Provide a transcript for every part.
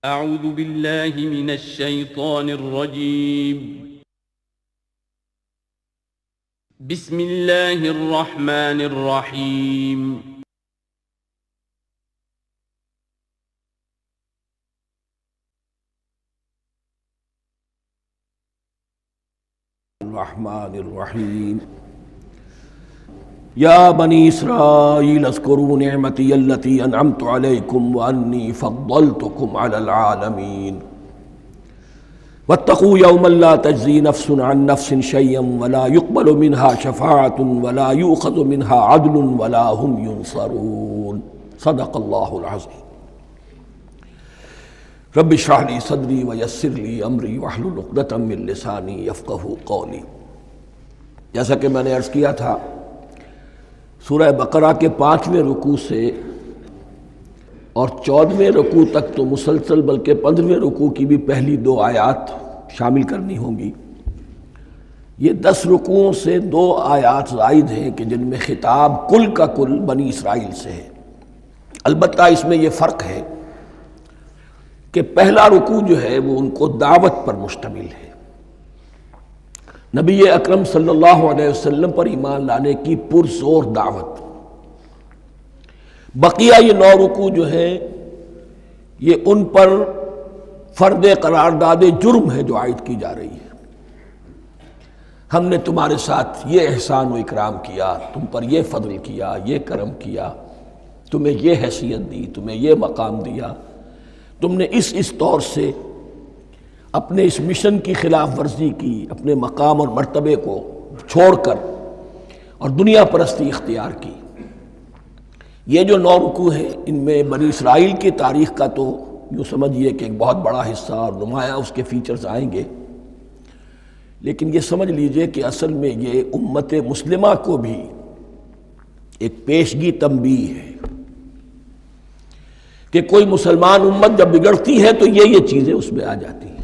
اعوذ باللہ من الشیطان الرجیم بسم اللہ الرحمن الرحیم الرحمن الرحیم یا بنی اسرائیل اذکروا نعمتی التی انعمت علیکم وانی فضلتکم علی العالمین واتقوا یوما لا تجزی نفس عن نفس شیئا ولا يقبل منها شفاعة ولا یؤخذ منها عدل ولا هم ینصرون صدق اللہ العظیم رب اشرح لی صدری ویسر لی امری واحلل عقدۃ من لسانی یفقہوا قولی۔ جیسا کہ میں نے عرض کیا تھا، سورہ بقرہ کے 5ویں رکوع سے اور 14ویں رکوع تک تو مسلسل، بلکہ 15ویں رکوع کی بھی پہلی 2 آیات شامل کرنی ہوں گی۔ یہ 10 رکوعوں سے 2 آیات زائد ہیں کہ جن میں خطاب کل کا کل بنی اسرائیل سے ہے۔ البتہ اس میں یہ فرق ہے کہ پہلا رکوع جو ہے وہ ان کو دعوت پر مشتمل ہے، نبی اکرم صلی اللہ علیہ وسلم پر ایمان لانے کی پرزور دعوت۔ بقیہ یہ 9 رکوع جو ہے یہ ان پر فرد قرارداد جرم ہے جو عائد کی جا رہی ہے۔ ہم نے تمہارے ساتھ یہ احسان و اکرام کیا، تم پر یہ فضل کیا، یہ کرم کیا، تمہیں یہ حیثیت دی، تمہیں یہ مقام دیا، تم نے اس طور سے اپنے اس مشن کی خلاف ورزی کی، اپنے مقام اور مرتبے کو چھوڑ کر اور دنیا پرستی اختیار کی۔ یہ جو 9 رکوع ہیں ان میں بنی اسرائیل کی تاریخ کا تو یوں سمجھیے کہ ایک بہت بڑا حصہ اور نمایاں اس کے فیچرز آئیں گے، لیکن یہ سمجھ لیجئے کہ اصل میں یہ امت مسلمہ کو بھی ایک پیشگی تنبیہ ہے کہ کوئی مسلمان امت جب بگڑتی ہے تو یہ چیزیں اس میں آ جاتی ہیں۔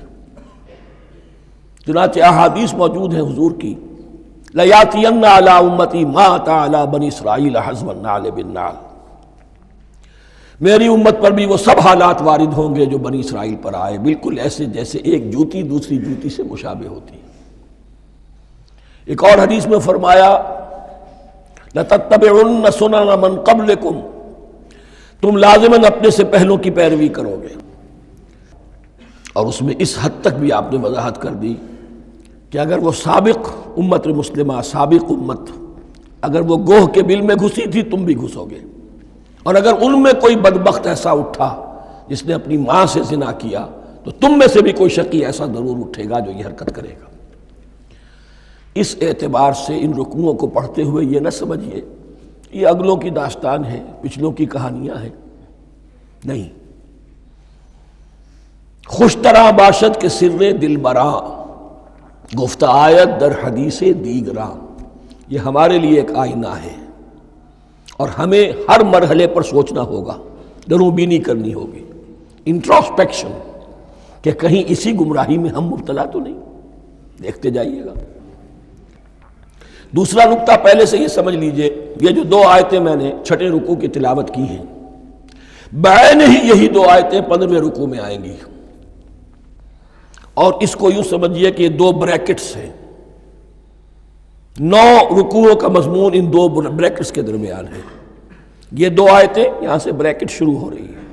چنانچہ احادیث موجود ہیں حضور کی، لَيَأْتِيَنَّ عَلَىٰ أُمَّتِي مَا أَتَىٰ عَلَىٰ بَنِي إِسْرَائِيلَ حَزْوَ النَّعْلِ بِالنَّعْلِ۔ میری امت پر بھی وہ سب حالات وارد ہوں گے جو بنی اسرائیل پر آئے، بالکل ایسے جیسے ایک جوتی دوسری جوتی سے مشابہ ہوتی ہے۔ ایک اور حدیث میں فرمایا لَتَتَّبِعُنَّ سُنَنَ مَنْ قَبْلِكُمْ، تم لازماً اپنے سے پہلوں کی پیروی کرو گے۔ اور اس میں اس حد تک بھی آپ نے وضاحت کر دی کہ اگر وہ سابق امت مسلمہ، سابق امت، اگر وہ گوہ کے بل میں گھسی تھی تم بھی گھسو گے، اور اگر ان میں کوئی بدبخت ایسا اٹھا جس نے اپنی ماں سے زنا کیا تو تم میں سے بھی کوئی شقی ایسا ضرور اٹھے گا جو یہ حرکت کرے گا۔ اس اعتبار سے ان رکوعوں کو پڑھتے ہوئے یہ نہ سمجھیے یہ اگلوں کی داستان ہے، پچھلوں کی کہانیاں ہیں، نہیں۔ خوش طرح باشد کے سر دل براں، گفت آیت در حدیث دیگراں، یہ ہمارے لیے ایک آئینہ ہے اور ہمیں ہر مرحلے پر سوچنا ہوگا، دروں بینی کرنی ہوگی، انٹروسپیکشن، کہ کہیں اسی گمراہی میں ہم مبتلا تو نہیں۔ دیکھتے جائیے گا۔ دوسرا نقطہ پہلے سے یہ سمجھ لیجئے، یہ جو 2 آیتیں میں نے 6 رکوع کی تلاوت کی ہیں، بعین ہی یہی 2 آیتیں 15ویں رکوع میں آئیں گی، اور اس کو یوں سمجھیے کہ یہ 2 بریکٹس ہیں۔ 9 رکوعوں کا مضمون ان 2 بریکٹس کے درمیان ہے۔ یہ 2 آیتیں یہاں سے بریکٹ شروع ہو رہی ہیں،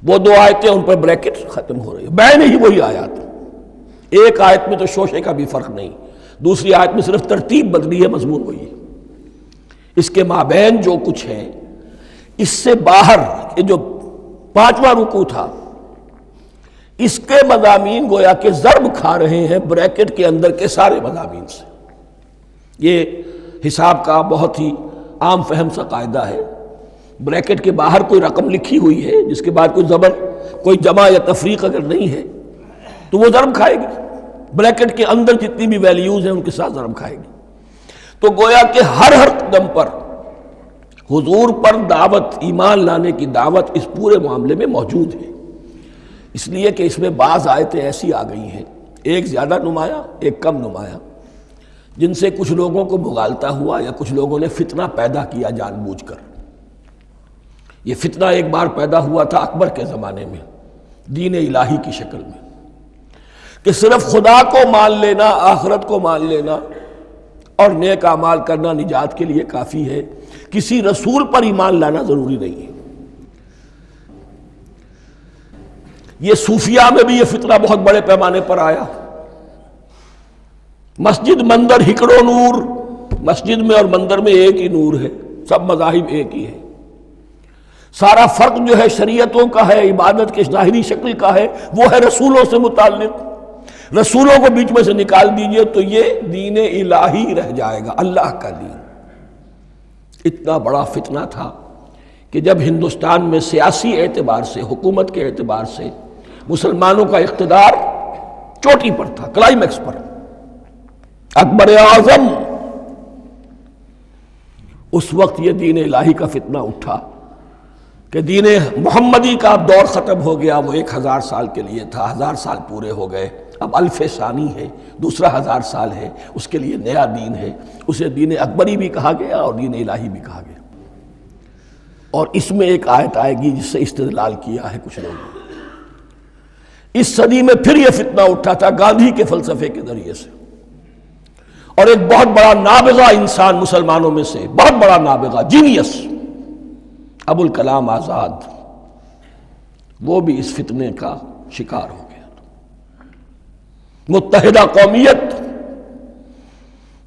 وہ 2 آیتیں ان پر بریکٹ ختم ہو رہی ہیں، بعین ہی وہی آیات۔ ایک آیت میں تو شوشے کا بھی فرق نہیں، دوسری آیت میں صرف ترتیب بدلی ہے، مضمون وہی ہے۔ اس کے مابین جو کچھ ہے، اس سے باہر یہ جو 5واں رکوع تھا اس کے مضامین گویا کہ ضرب کھا رہے ہیں بریکٹ کے اندر کے سارے مضامین سے۔ یہ حساب کا بہت ہی عام فہم سا قاعدہ ہے، بریکٹ کے باہر کوئی رقم لکھی ہوئی ہے جس کے بعد کوئی زبر، کوئی جمع یا تفریق اگر نہیں ہے تو وہ ضرب کھائے گی، بریکٹ کے اندر جتنی بھی ویلیوز ہیں ان کے ساتھ ضرب کھائے گی۔ تو گویا کہ ہر قدم پر حضور پر دعوت، ایمان لانے کی دعوت اس پورے معاملے میں موجود ہے، اس لیے کہ اس میں بعض آیتیں ایسی آ گئی ہیں، ایک زیادہ نمایاں ایک کم نمایاں، جن سے کچھ لوگوں کو بھگالتا ہوا یا کچھ لوگوں نے فتنہ پیدا کیا جان بوجھ کر۔ یہ فتنہ ایک بار پیدا ہوا تھا اکبر کے زمانے میں، دین الہی کی شکل میں، کہ صرف خدا کو مان لینا، آخرت کو مان لینا اور نیک اعمال کرنا نجات کے لیے کافی ہے، کسی رسول پر ایمان لانا ضروری نہیں ہے۔ یہ صوفیہ میں بھی یہ فطرہ بہت بڑے پیمانے پر آیا۔ مسجد مندر ہکڑو نور، مسجد میں اور مندر میں ایک ہی نور ہے، سب مذاہب ایک ہی ہے، سارا فرق جو ہے شریعتوں کا ہے، عبادت کے ظاہری شکل کا ہے، وہ ہے رسولوں سے متعلق۔ رسولوں کو بیچ میں سے نکال دیجئے تو یہ دین الہی رہ جائے گا، اللہ کا دین۔ اتنا بڑا فتنہ تھا کہ جب ہندوستان میں سیاسی اعتبار سے، حکومت کے اعتبار سے مسلمانوں کا اقتدار چوٹی پر تھا، کلائمیکس پر، اکبر اعظم، اس وقت یہ دین الہی کا فتنہ اٹھا کہ دین محمدی کا اب دور ختم ہو گیا، وہ 1000 سال کے لیے تھا، 1000 سال پورے ہو گئے، اب الف ثانی ہے، دوسرا 1000 سال ہے، اس کے لیے نیا دین ہے، اسے دین اکبری بھی کہا گیا اور دین الہی بھی کہا گیا۔ اور اس میں ایک آیت آئے گی جس سے استدلال کیا ہے کچھ لوگوں نے۔ اس صدی میں پھر یہ فتنہ اٹھا تھا گاندھی کے فلسفے کے ذریعے سے، اور ایک بہت بڑا نابغہ انسان مسلمانوں میں سے، بہت بڑا نابغہ، جینیس، ابوالکلام آزاد، وہ بھی اس فتنے کا شکار ہو گیا۔ متحدہ قومیت،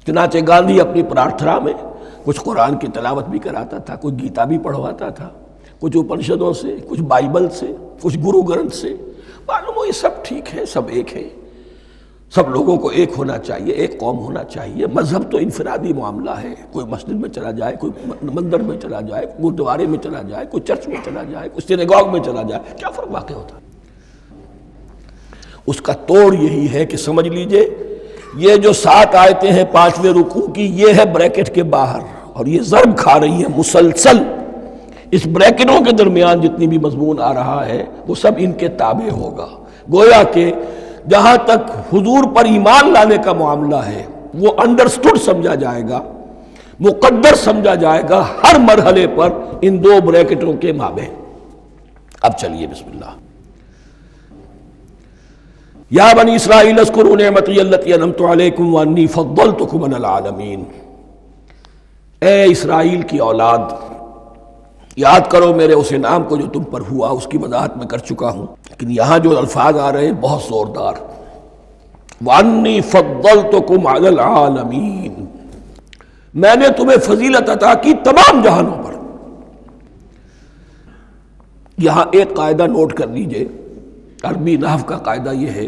چنانچہ گاندھی اپنی پرارتھنا میں کچھ قرآن کی تلاوت بھی کراتا تھا، کچھ گیتا بھی پڑھواتا تھا، کچھ اپنشدوں سے، کچھ بائبل سے، کچھ گرو گرنتھ سے، معلوم ہو یہ سب ٹھیک ہے، سب ایک ہے، سب لوگوں کو ایک ہونا چاہیے، ایک قوم ہونا چاہیے، مذہب تو انفرادی معاملہ ہے، کوئی مسجد میں چلا جائے، کوئی مندر میں چلا جائے، کوئی گردوارے میں چلا جائے، کوئی چرچ میں چلا جائے، کوئی سینیگاگ میں چلا جائے، کیا فرق واقع ہوتا ہے؟ اس کا توڑ یہی ہے کہ سمجھ لیجئے یہ جو 7 آیتیں ہیں 5ویں رکوع کی، یہ ہے بریکٹ کے باہر، اور یہ ضرب کھا رہی ہیں مسلسل۔ اس بریکٹوں کے درمیان جتنی بھی مضمون آ رہا ہے وہ سب ان کے تابع ہوگا، گویا کہ جہاں تک حضور پر ایمان لانے کا معاملہ ہے وہ انڈرسٹوڈ سمجھا جائے گا، مقدر سمجھا جائے گا ہر مرحلے پر ان 2 بریکٹوں کے مابین۔ اب چلیے بسم اللہ۔ یا بنی اسرائیل اذکروا نعمتی التی انعمت علیکم وانی فضلتکم علی العالمین، اے اسرائیل کی اولاد، یاد کرو میرے اس انعام کو جو تم پر ہوا، اس کی وضاحت میں کر چکا ہوں، لیکن یہاں جو الفاظ آ رہے ہیں بہت زوردار، وانی فضلتکم علی العالمین، میں نے تمہیں فضیلت عطا کی تمام جہانوں پر۔ یہاں ایک قاعدہ نوٹ کر لیجئے، عربی نحو کا قاعدہ یہ ہے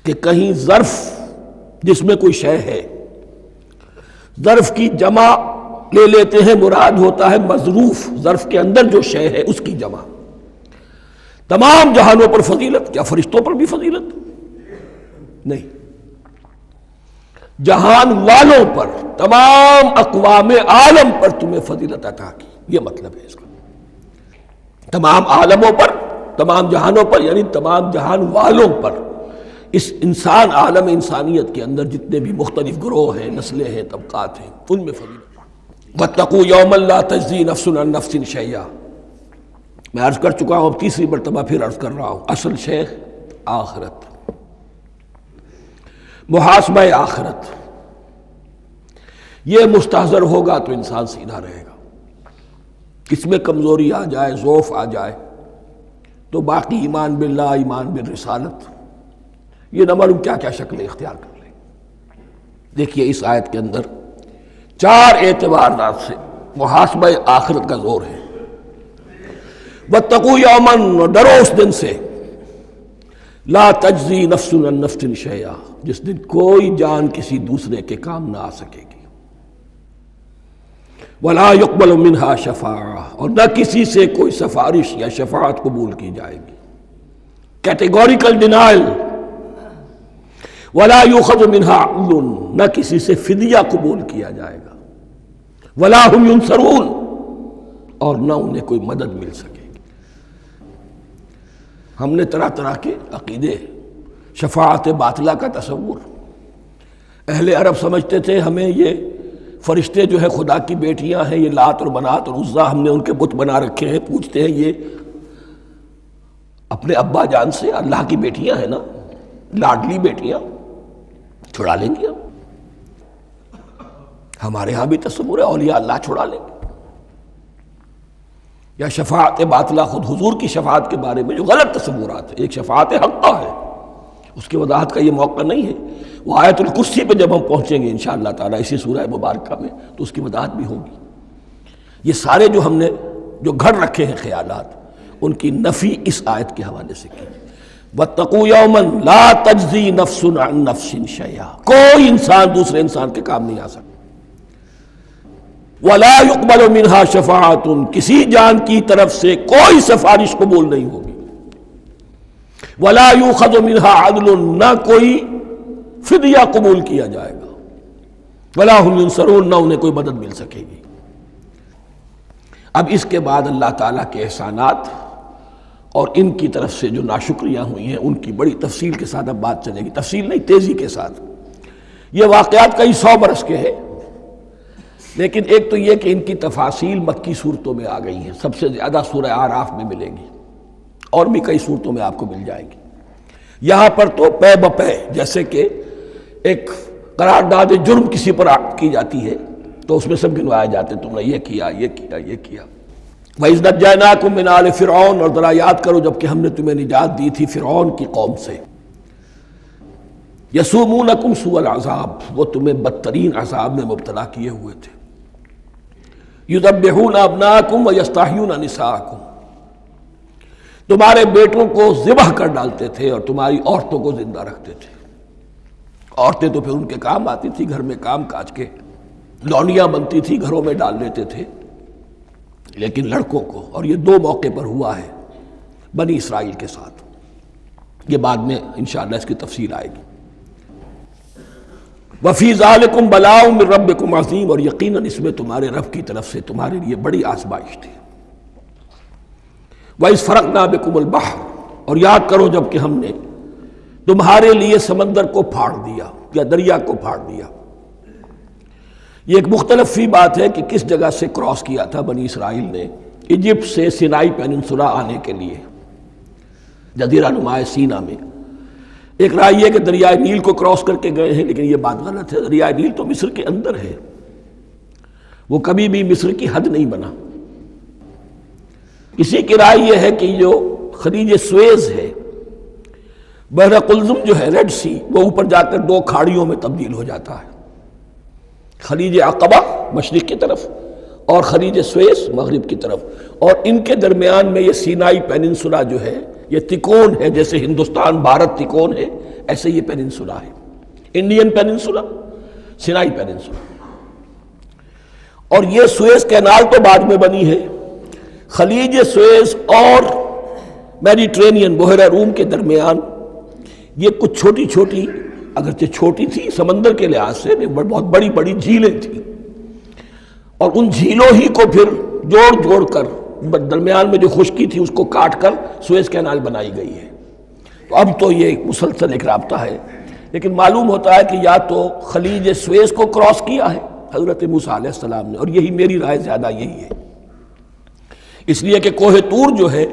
کہ کہیں ظرف جس میں کوئی شے ہے، ظرف کی جمع لے لیتے ہیں، مراد ہوتا ہے مظروف، ظرف کے اندر جو شے ہے اس کی جمع۔ تمام جہانوں پر فضیلت، کیا فرشتوں پر بھی فضیلت؟ نہیں، جہان والوں پر، تمام اقوام عالم پر تمہیں فضیلت عطا کی، یہ مطلب ہے اس کا۔ تمام عالموں پر، تمام جہانوں پر، یعنی تمام جہان والوں پر، اس انسان عالم انسانیت کے اندر جتنے بھی مختلف گروہ ہیں، نسلیں ہیں، طبقات ہیں، ان میں فضیلت۔ وَاتَّقُوا يَوْمًا لَا تَجْزِي نَفْسٌ عَن نَفْسٍ شَيْئًا، میں عرض کر چکا ہوں، اب تیسری مرتبہ پھر عرض کر رہا ہوں، اصل شیخ آخرت، محاسبہ آخرت، یہ مستحضر ہوگا تو انسان سیدھا رہے گا۔ اس میں کمزوری آ جائے، ضعف آ جائے تو باقی ایمان باللہ، ایمان بالرسالت، یہ نہ معلوم کیا کیا شکلیں اختیار کر لیں۔ دیکھیے اس آیت کے اندر 4 اعتبارات سے محاسبہ آخرت کا زور ہے۔ وَاتَّقُوا يَوْمًا، ڈرو اس دن سے، لا تجزی نفس عن نفس شیئا، جس دن کوئی جان کسی دوسرے کے کام نہ آ سکے گی، ولا يقبل منها شفاعہ، اور نہ کسی سے کوئی سفارش یا شفاعت قبول کی جائے گی، کیٹیگوریکل ڈینائل، ولا يؤخذ منها عدل، نہ کسی سے فدیہ قبول کیا جائے گا، ولا هم ينصرون، اور نہ انہیں کوئی مدد مل سکے گی۔ ہم نے طرح طرح کے عقیدے، شفاعت باطلہ کا تصور، اہل عرب سمجھتے تھے ہمیں یہ فرشتے جو ہے خدا کی بیٹیاں ہیں، یہ لات اور منات اور عزا، ہم نے ان کے بت بنا رکھے ہیں، پوچھتے ہیں یہ اپنے ابا جان سے، اللہ کی بیٹیاں ہیں نا، لاڈلی بیٹیاں، چھڑا لیں گے ہمارے ہاں بھی تصور ہے اولیاء اللہ چھڑا لیں گے. یا شفاعت باطلہ، خود حضور کی شفاعت کے بارے میں جو غلط تصورات ہیں. ایک شفاعت حقہ ہے، اس کی وضاحت کا یہ موقع نہیں ہے. وہ آیت الکرسی پہ جب ہم پہنچیں گے انشاءاللہ تعالیٰ اسی سورہ مبارکہ میں تو اس کی وضاحت بھی ہوگی. یہ سارے جو ہم نے جو گھڑ رکھے ہیں خیالات، ان کی نفی اس آیت کے حوالے سے کی. وَاتَّقُوا يَوْمًا لَا تَجْزِي نَفْسٌ عَن نَفْسٍ شَيْئًا، کوئی انسان دوسرے انسان کے کام نہیں آ سکتا. وَلَا يُقْبَلُ مِنْهَا شَفَاعَةٌ، کسی جان کی طرف سے کوئی سفارش قبول نہیں ہوگی. وَلَا يُؤْخَذُ مِنْهَا عَدْلٌ، نہ کوئی فدیہ قبول کیا جائے گا. وَلَا هُمْ يُنصَرُونَ، نہ انہیں کوئی مدد مل سکے گی. اب اس کے بعد اللہ تعالیٰ کے احسانات اور ان کی طرف سے جو ناشکریاں ہوئی ہیں ان کی بڑی تفصیل کے ساتھ اب بات چلے گی. تفصیل نہیں، تیزی کے ساتھ. یہ واقعات کئی 100 برس کے ہیں، لیکن ایک تو یہ کہ ان کی تفاصیل مکی صورتوں میں آ گئی ہیں. سب سے زیادہ سورہ اعراف میں ملیں گی، اور بھی کئی صورتوں میں آپ کو مل جائے گی. یہاں پر تو پے بپے، جیسے کہ ایک قرارداد جرم کسی پر کی جاتی ہے تو اس میں سب گنوائے جاتے، تم نے یہ کیا، یہ کیا، یہ کیا. وَإِذْ نَجَّيْنَاكُم مِّنْ آلِ فِرْعَوْنَ، اور ذرا یاد کرو جب کہ ہم نے تمہیں نجات دی تھی فرعون کی قوم سے. يَسُومُونَكُمْ سُوءَ الْعَذَابِ، وہ تمہیں بدترین عذاب میں مبتلا کیے ہوئے تھے. يُذَبِّحُونَ أَبْنَاءَكُمْ وَيَسْتَحْيُونَ نِسَاءَكُمْ، تمہارے بیٹوں کو ذبح کر ڈالتے تھے اور تمہاری عورتوں کو زندہ رکھتے تھے. عورتیں تو پھر ان کے کام آتی تھی، گھر میں کام کاج کے لونیاں بنتی تھی، گھروں میں ڈال لیتے تھے. لیکن لڑکوں کو، اور یہ 2 موقع پر ہوا ہے بنی اسرائیل کے ساتھ. یہ بعد میں انشاءاللہ اس کی تفصیل آئے گی. وَفِي ذَلِكُمْ بَلَاءٌ مِّن رَبِّكُمْ عَظِيمٌ، اور یقیناً اس میں تمہارے رب کی طرف سے تمہارے لیے بڑی آزمائش تھی. وَإِذْ فَرَقْنَا بِكُمُ الْبَحْرَ، اور یاد کرو جب کہ ہم نے تمہارے لیے سمندر کو پھاڑ دیا یا دریا کو پھاڑ دیا. یہ ایک مختلف فی بات ہے کہ کس جگہ سے کراس کیا تھا بنی اسرائیل نے ایجپٹ سے سینائی پیننسولا آنے کے لیے، جزیرہ نما سینا میں. ایک رائے یہ کہ دریائے نیل کو کراس کر کے گئے ہیں، لیکن یہ بات غلط ہے. دریائے نیل تو مصر کے اندر ہے، وہ کبھی بھی مصر کی حد نہیں بنا. اسی کی رائے یہ ہے کہ جو خلیج سویز ہے، بحر قلزم جو ہے، ریڈ سی، وہ اوپر جا کر 2 کھاڑیوں میں تبدیل ہو جاتا ہے. خلیج عقبہ مشرق کی طرف اور خلیج سویس مغرب کی طرف، اور ان کے درمیان میں یہ سینائی پیننسولا جو ہے یہ تکون ہے. جیسے ہندوستان بھارت تکون ہے، ایسے یہ پیننسولا ہے. Indian peninsula, Sinai peninsula. اور یہ سویس کینال تو بعد میں بنی ہے. خلیج سویس اور میڈیٹرینین بحیرہ روم کے درمیان یہ کچھ چھوٹی چھوٹی، اگرچہ چھوٹی تھی سمندر کے لحاظ سے، بہت بڑی بڑی جھیلیں تھیں، اور ان جھیلوں ہی کو پھر جوڑ جوڑ کر درمیان میں جو خشکی تھی اس کو کاٹ کر سویس کینال بنائی گئی ہے. تو اب تو یہ مسلسل ایک رابطہ ہے. لیکن معلوم ہوتا ہے کہ یا تو خلیج سویس کو کراس کیا ہے حضرت موسیٰ علیہ السلام نے، اور یہی میری رائے زیادہ یہی ہے، اس لیے کہ کوہ طور جو ہے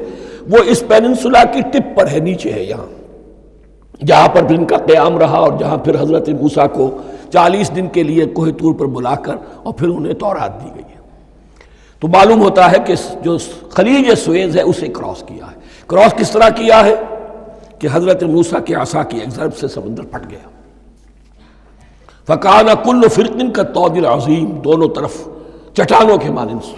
وہ اس پیننسولا کی ٹپ پر ہے، نیچے ہے یہاں، جہاں پر بھی ان کا قیام رہا اور جہاں پھر حضرت موسیٰ کو 40 دن کے لیے کوہ طور پر بلا کر اور پھر انہیں تورات دی گئی ہے. تو معلوم ہوتا ہے کہ جو خلیج سویز ہے اسے کراس کیا ہے. کراس کس طرح کیا ہے کہ حضرت موسیٰ کے عصا کی ایک ضرب سے سمندر پھٹ گیا. فَكَانَ كُلُّ فِرْقٍ كَالطَّوْدِ الْعَظِيمِ، دونوں طرف چٹانوں کے مانند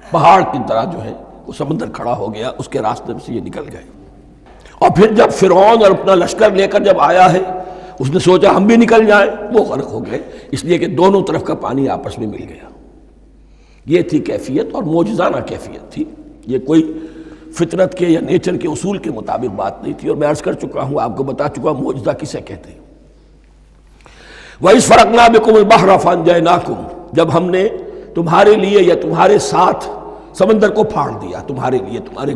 پہاڑ کی طرح جو ہے وہ سمندر کھڑا ہو گیا، اس کے راستے سے یہ نکل گئے. اور پھر جب فرعون اور اپنا لشکر لے کر جب آیا ہے، اس نے سوچا ہم بھی نکل جائیں، وہ غرق ہو گئے، اس لیے کہ دونوں طرف کا پانی آپس میں مل گیا. یہ تھی کیفیت، اور معجزانہ کیفیت تھی. یہ کوئی فطرت کے یا نیچر کے اصول کے مطابق بات نہیں تھی. اور میں عرض کر چکا ہوں، آپ کو بتا چکا ہوں معجزہ کسے کہتے ہیں. وَإِذْ فَرَقْنَا بِكُمُ الْبَحْرَ فَأَنْجَيْنَاكُمْ، جب ہم نے تمہارے لیے یا تمہارے ساتھ سمندر کو پھاڑ دیا، تمہارے لیے، تمہارے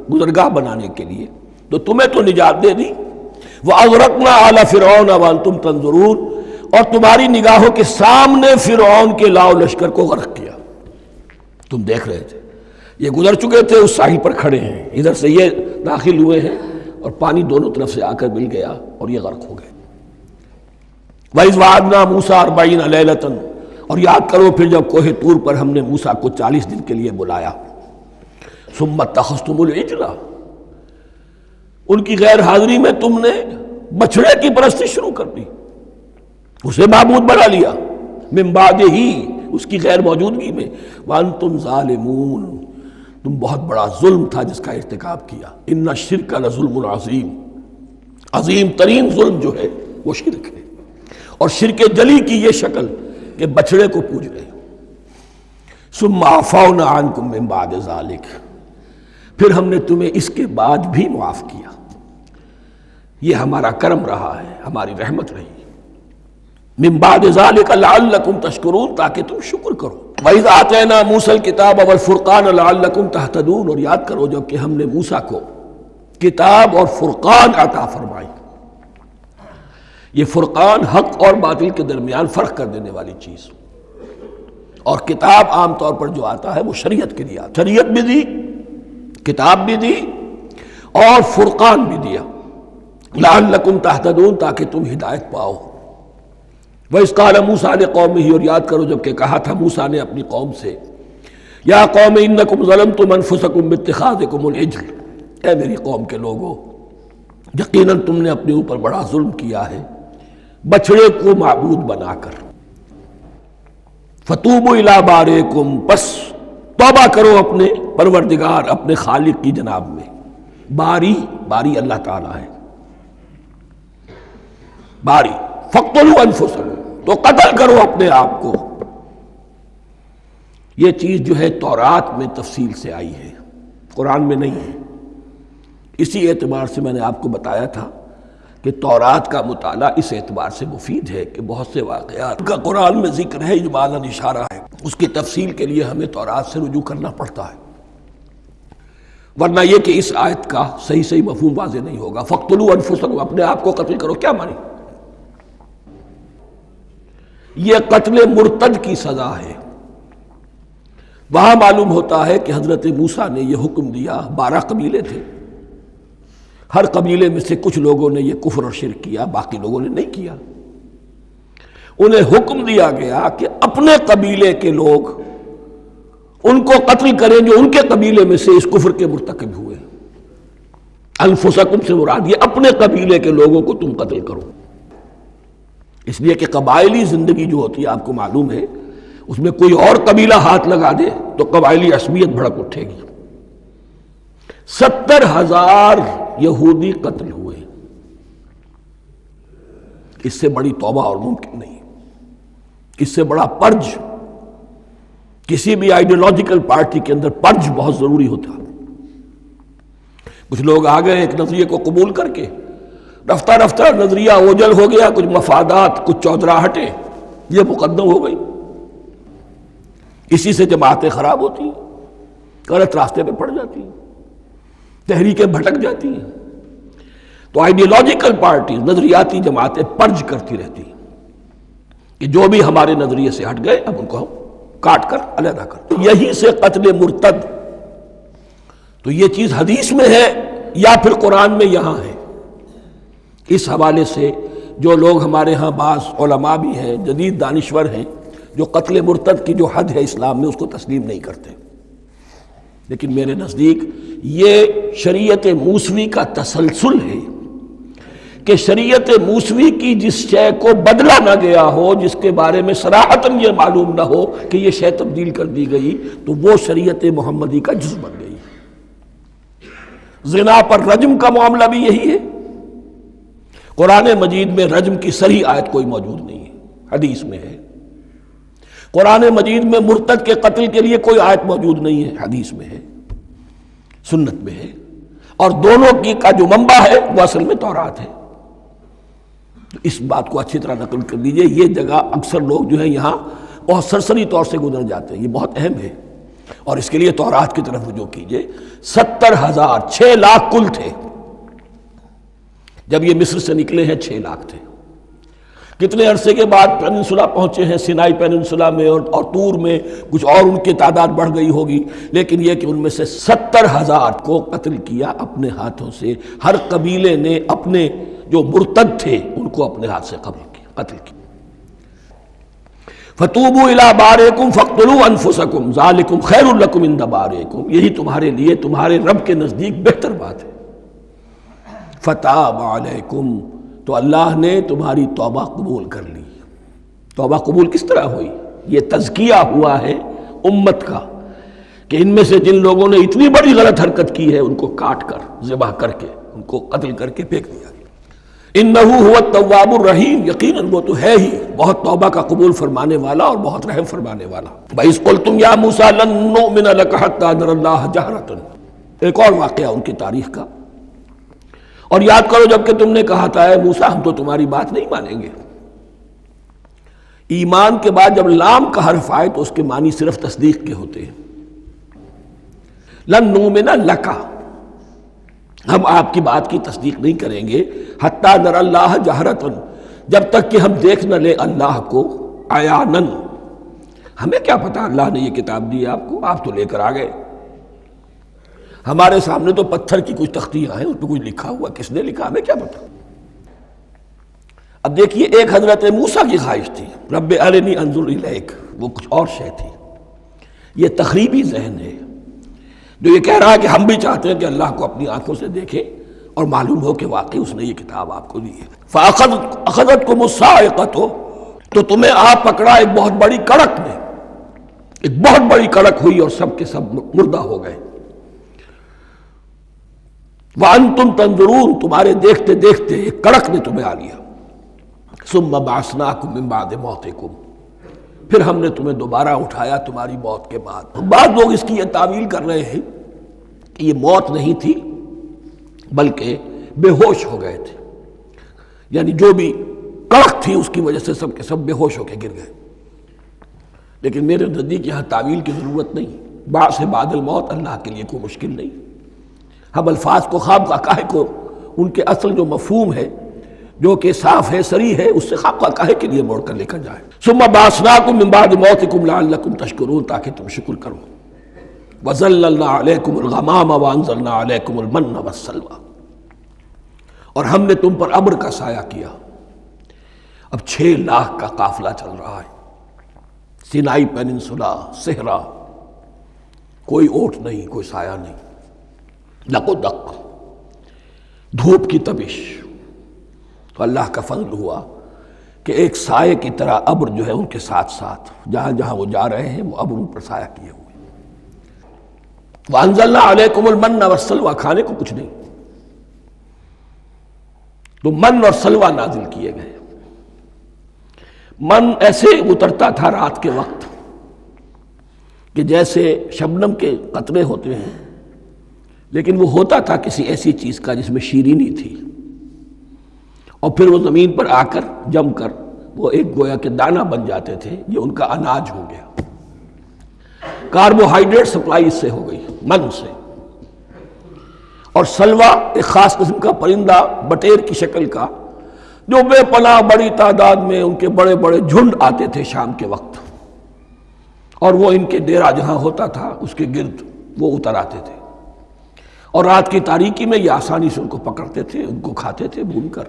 گزرگاہ بنانے کے لیے، تو تمہیں تو نجات دے دی. وَأَغْرَقْنَا آلَ فِرْعَوْنَ وَأَنْتُمْ تَنظُرُونَ، اور تمہاری نگاہوں کے سامنے فرعون کے لاؤ لشکر کو غرق کیا، تم دیکھ رہے تھے. یہ گزر چکے تھے، اس ساحل پر کھڑے ہیں، ادھر سے یہ داخل ہوئے ہیں اور پانی دونوں طرف سے آ کر مل گیا اور یہ غرق ہو گئے۔ وَإِذْ وَعَدْنَا مُوسَىٰ 40 لَيْلَةً، اور یاد کرو پھر جب کوہ طور پر ہم نے موسیٰ کو 40 دن کے لیے بلایا۔ ثُمَّ اتَّخَذْتُمُ الْعِجْلَ، ان کی غیر حاضری میں تم نے بچھڑے کی پرستی شروع کر دی، اسے معبود بنا لیا، من بعدہ، اس کی غیر موجودگی میں، وَأَنْتُمْ ظَالِمُونَ، تم بہت بڑا ظلم تھا جس کا ارتکاب کیا۔ ان الشرک لظلم عظیم، عظیم ترین ظلم جو ہے وہ شرک ہے، اور شرک جلی کی یہ شکل کہ بچڑے کو پوج رہے ہو۔ ثم عفونا عنکم من بعد ذلک، پھر ہم نے تمہیں اس کے بعد بھی معاف کیا، یہ ہمارا کرم رہا ہے، ہماری رحمت رہی۔ من بعد ذلک لعلکم تشکرون، تاکہ تم شکر کرو۔ وَإِذْ آتَيْنَا مُوسَى الْكِتَابَ وَالْفُرْقَانَ لَعَلَّكُمْ تَهْتَدُونَ، اور یاد کرو جب کہ ہم نے موسیٰ کو کتاب اور فرقان عطا فرمائی۔ یہ فرقان حق اور باطل کے درمیان فرق کر دینے والی چیز، اور کتاب عام طور پر جو آتا ہے وہ شریعت کے لیے آتا ہے، شریعت بھی دی، کتاب بھی دی، اور فرقان بھی دیا، لعلکم تہتدون، تاکہ تم ہدایت پاؤ۔ وَإِذْ قَالَ مُوسَىٰ لِقَوْمِهِ، اور یاد کرو جب کہ کہا تھا موسیٰ نے اپنی قوم سے، یا قوم انکم ظلمتم انفسکم باتخاذکم العجل، اے میری قوم کے لوگو، یقیناً تم نے اپنے اوپر بڑا ظلم کیا ہے بچڑے کو معبود بنا کر۔ فَتُوبُوا إِلَىٰ بَارِئِكُمْ، پس توبہ کرو اپنے پروردگار، اپنے خالق کی جناب میں۔ باری اللہ تعالیٰ ہے، باری۔ فَاقْتُلُوا أَنفُسَكُمْ، تو قتل کرو اپنے آپ کو۔ یہ چیز جو ہے تورات میں تفصیل سے آئی ہے، قرآن میں نہیں ہے۔ اسی اعتبار سے میں نے آپ کو بتایا تھا کہ تورات کا مطالعہ اس اعتبار سے مفید ہے کہ بہت سے واقعات کا قرآن میں ذکر ہے، اجمالاً اشارہ ہے، اس کی تفصیل کے لیے ہمیں تورات سے رجوع کرنا پڑتا ہے، ورنہ یہ کہ اس آیت کا صحیح مفہوم واضح نہیں ہوگا۔ فَاقْتُلُوا أَنفُسَكُمْ، اپنے آپ کو قتل کرو، کیا مانی؟ یہ قتل مرتد کی سزا ہے۔ وہاں معلوم ہوتا ہے کہ حضرت موسیٰ نے یہ حکم دیا، 12 قبیلے تھے، ہر قبیلے میں سے کچھ لوگوں نے یہ کفر اور شرک کیا، باقی لوگوں نے نہیں کیا۔ انہیں حکم دیا گیا کہ اپنے قبیلے کے لوگ ان کو قتل کریں جو ان کے قبیلے میں سے اس کفر کے مرتکب ہوئے۔ انفسکم سے مراد یہ اپنے قبیلے کے لوگوں کو تم قتل کرو، اس لیے کہ قبائلی زندگی جو ہوتی ہے آپ کو معلوم ہے، اس میں کوئی اور قبیلہ ہاتھ لگا دے تو قبائلی عصبیت بھڑک اٹھے گی۔ 70,000 یہودی قتل ہوئے، اس سے بڑی توبہ اور ممکن نہیں، اس سے بڑا پرج، کسی بھی آئیڈیولوجیکل پارٹی کے اندر پرج بہت ضروری ہوتا۔ کچھ لوگ آ گئے ایک نظریے کو قبول کر کے، رفتہ رفتہ نظریہ اوجل ہو گیا، کچھ مفادات، کچھ چودراہٹیں یہ مقدم ہو گئی، اسی سے جماعتیں خراب ہوتی ہیں، غلط راستے پہ پڑ جاتی ہیں، تحریکیں بھٹک جاتی ہیں۔ تو آئیڈیولوجیکل پارٹیز، نظریاتی جماعتیں پرج کرتی رہتی ہیں کہ جو بھی ہمارے نظریے سے ہٹ گئے اب ان کو ہم کاٹ کر علیحدہ کر۔ یہی سے قتل مرتد، تو یہ چیز حدیث میں ہے یا پھر قرآن میں یہاں ہے۔ اس حوالے سے جو لوگ ہمارے ہاں بعض علماء بھی ہیں، جدید دانشور ہیں، جو قتل مرتد کی جو حد ہے اسلام میں اس کو تسلیم نہیں کرتے، لیکن میرے نزدیک یہ شریعت موسوی کا تسلسل ہے کہ شریعت موسوی کی جس شے کو بدلا نہ گیا ہو، جس کے بارے میں صراحتاً یہ معلوم نہ ہو کہ یہ شے تبدیل کر دی گئی، تو وہ شریعت محمدی کا جز بن گئی۔ زنا پر رجم کا معاملہ بھی یہی ہے۔ قرآن مجید میں رجم کی صریح آیت کوئی موجود نہیں ہے، حدیث میں ہے۔ قرآن مجید میں مرتد کے قتل کے لیے کوئی آیت موجود نہیں ہے، حدیث میں ہے، سنت میں ہے، اور دونوں کی کا جو منبع ہے وہ اصل میں تورات ہے۔ تو اس بات کو اچھی طرح نقل کر لیجئے، یہ جگہ اکثر لوگ جو ہے یہاں بہت سرسری طور سے گزر جاتے ہیں، یہ بہت اہم ہے، اور اس کے لیے تورات کی طرف رجوع کیجئے۔ 70,000، 6 لاکھ کل تھے، جب یہ مصر سے نکلے ہیں 6 لاکھ تھے۔ کتنے عرصے کے بعد پیننسولا پہنچے ہیں، سینائی پیننسولا میں اور طور میں، کچھ اور ان کی تعداد بڑھ گئی ہوگی، لیکن یہ کہ ان میں سے 70,000 کو قتل کیا اپنے ہاتھوں سے۔ ہر قبیلے نے اپنے جو مرتد تھے ان کو اپنے ہاتھ سے قتل کیا۔ فَتُوبُوا إِلَىٰ بَارِئِكُمْ فَاقْتُلُوا أَنفُسَكُمْ ذَٰلِكُمْ خَيْرٌ لَكُمْ عِندَ بَارِئِكُمْ، یہی تمہارے لیے تمہارے رب کے نزدیک بہتر بات ہے۔ فَتَابَ عَلَيْكُمْ، تو اللہ نے تمہاری توبہ قبول کر لی۔ توبہ قبول کس طرح ہوئی؟ یہ تزکیہ ہوا ہے امت کا کہ ان میں سے جن لوگوں نے اتنی بڑی غلط حرکت کی ہے ان کو کاٹ کر، ذبح کر کے، ان کو قتل کر کے پھینک دیا۔ انہ هو التواب الرحیم، یقیناً وہ تو ہے ہی بہت توبہ کا قبول فرمانے والا اور بہت رحم فرمانے والا۔ وَإِذْ قُلْتُمْ يَا مُوسَىٰ لَن نُّؤْمِنَ لَكَ حَتَّىٰ نَرَى اللَّهَ جَهْرَةً، ایک اور واقعہ ان کی تاریخ کا۔ اور یاد کرو جب کہ تم نے کہا تھا اے موسیٰ ہم تو تمہاری بات نہیں مانیں گے۔ ایمان کے بعد جب لام کا حرف آئے تو اس کے معنی صرف تصدیق کے ہوتے ہیں۔ لن نؤمن لک، ہم آپ کی بات کی تصدیق نہیں کریں گے، حتیٰ نر اللہ جہرتن، جب تک کہ ہم دیکھ نہ لیں اللہ کو عیانن۔ ہمیں کیا پتا اللہ نے یہ کتاب دی آپ کو، آپ تو لے کر آ گئے، ہمارے سامنے تو پتھر کی کچھ تختیاں ہیں، اس پہ کچھ لکھا ہوا، کس نے لکھا ہمیں کیا پتا۔ اب دیکھیے ایک حضرت موسیٰ کی خواہش تھی رب ارنی انظر الیک، وہ کچھ اور شے تھی۔ یہ تخریبی ذہن ہے جو یہ کہہ رہا ہے کہ ہم بھی چاہتے ہیں کہ اللہ کو اپنی آنکھوں سے دیکھیں اور معلوم ہو کہ واقعی اس نے یہ کتاب آپ کو دی ہے۔ فَأَخَذَتْكُمُ الصَّاعِقَةُ، تو تمہیں آپ پکڑا ایک بہت بڑی کڑک نے، ایک بہت بڑی کڑک ہوئی اور سب کے سب مردہ ہو گئے۔ وَأَنْتُمْ تَنظُرُونَ، تمہارے دیکھتے دیکھتے ایک کڑک نے تمہیں آ لیا۔ ثُمَّ بَعَثْنَاكُمْ مِنْ بَعْدِ مَوْتِكُمْ، پھر ہم نے تمہیں دوبارہ اٹھایا تمہاری موت کے بعد۔ بعض لوگ اس کی یہ تعویل کر رہے ہیں کہ یہ موت نہیں تھی بلکہ بے ہوش ہو گئے تھے، یعنی جو بھی کڑک تھی اس کی وجہ سے سب کے سب بے ہوش ہو کے گر گئے۔ لیکن میرے نزدیک یہاں تعویل کی ضرورت نہیں، بعث بعد الموت اللہ کے لیے کوئی مشکل نہیں۔ ہم الفاظ کو خواب کا کو ان کے اصل جو مفہوم ہے جو کہ صاف ہے صریح ہے اس سے خواب کا کاہے کے لیے موڑ کر لکھا جائے۔ ثم بعثناکم من بعد موتکم لعلکم تشکرون، تاکہ تم شکر کرو۔ وظللنا علیکم الغمام وانزلنا علیکم المن والسلوى، اور ہم نے تم پر ابر کا سایہ کیا۔ اب 6 لاکھ کا قافلہ چل رہا ہے، سینائی پیننسولا، صحرا، کوئی اوٹ نہیں، کوئی سایہ نہیں، دق و دق، دھوپ کی تپش۔ تو اللہ کا فضل ہوا کہ ایک سائے کی طرح ابر جو ہے ان کے ساتھ ساتھ جہاں جہاں وہ جا رہے ہیں وہ ابر ان پر سایہ کیے ہوئے۔ وَأَنزَلْنَا عَلَيْكُمُ الْمَنَّ وَالسَّلْوَىٰ، کھانے کو کچھ نہیں، تو من اور سلوہ نازل کیے گئے۔ من ایسے اترتا تھا رات کے وقت کہ جیسے شبنم کے قطرے ہوتے ہیں، لیکن وہ ہوتا تھا کسی ایسی چیز کا جس میں شیرینی تھی، اور پھر وہ زمین پر آ کر جم کر وہ ایک گویا کہ دانہ بن جاتے تھے، یہ ان کا اناج ہو گیا۔ کاربوہائیڈریٹ سپلائی اس سے ہو گئی، من سے۔ اور سلوہ ایک خاص قسم کا پرندہ بٹیر کی شکل کا جو بے پناہ بڑی تعداد میں ان کے بڑے بڑے جھنڈ آتے تھے شام کے وقت، اور وہ ان کے ڈیرا جہاں ہوتا تھا اس کے گرد وہ اتر آتے تھے، اور رات کی تاریکی میں یہ آسانی سے ان کو پکڑتے تھے، ان کو کھاتے تھے بھون کر،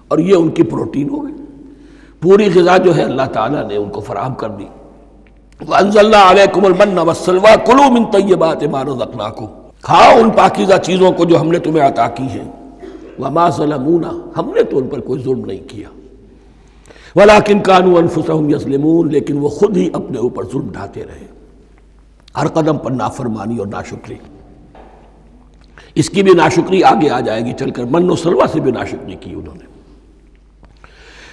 اور یہ ان کی پروٹین ہو گئی۔ پوری غذا جو ہے اللہ تعالیٰ نے ان کو فراہم کر دی۔ وَأَنزَلْنَا عَلَيْكُمُ الْمَنَّ وَالسَّلْوَىٰ كُلُوا مِن طَيِّبَاتِ مَا رَزَقْنَاكُمْ، کھاؤ ان پاکیزہ چیزوں کو جو ہم نے تمہیں عطا کی ہیں۔ وَمَا ظَلَمُونَا، ہم نے تو ان پر کوئی ظلم نہیں کیا۔ وَلَٰكِن كَانُوا أَنفُسَهُمْ يَظْلِمُونَ، لیکن وہ خود ہی اپنے اوپر ظلم ڈھاتے رہے، ہر قدم پر نافرمانی اور ناشکری۔ اس کی بھی ناشکری آگے آ جائے گی چل کر، من و سلوہ سے بھی ناشکری کی انہوں نے۔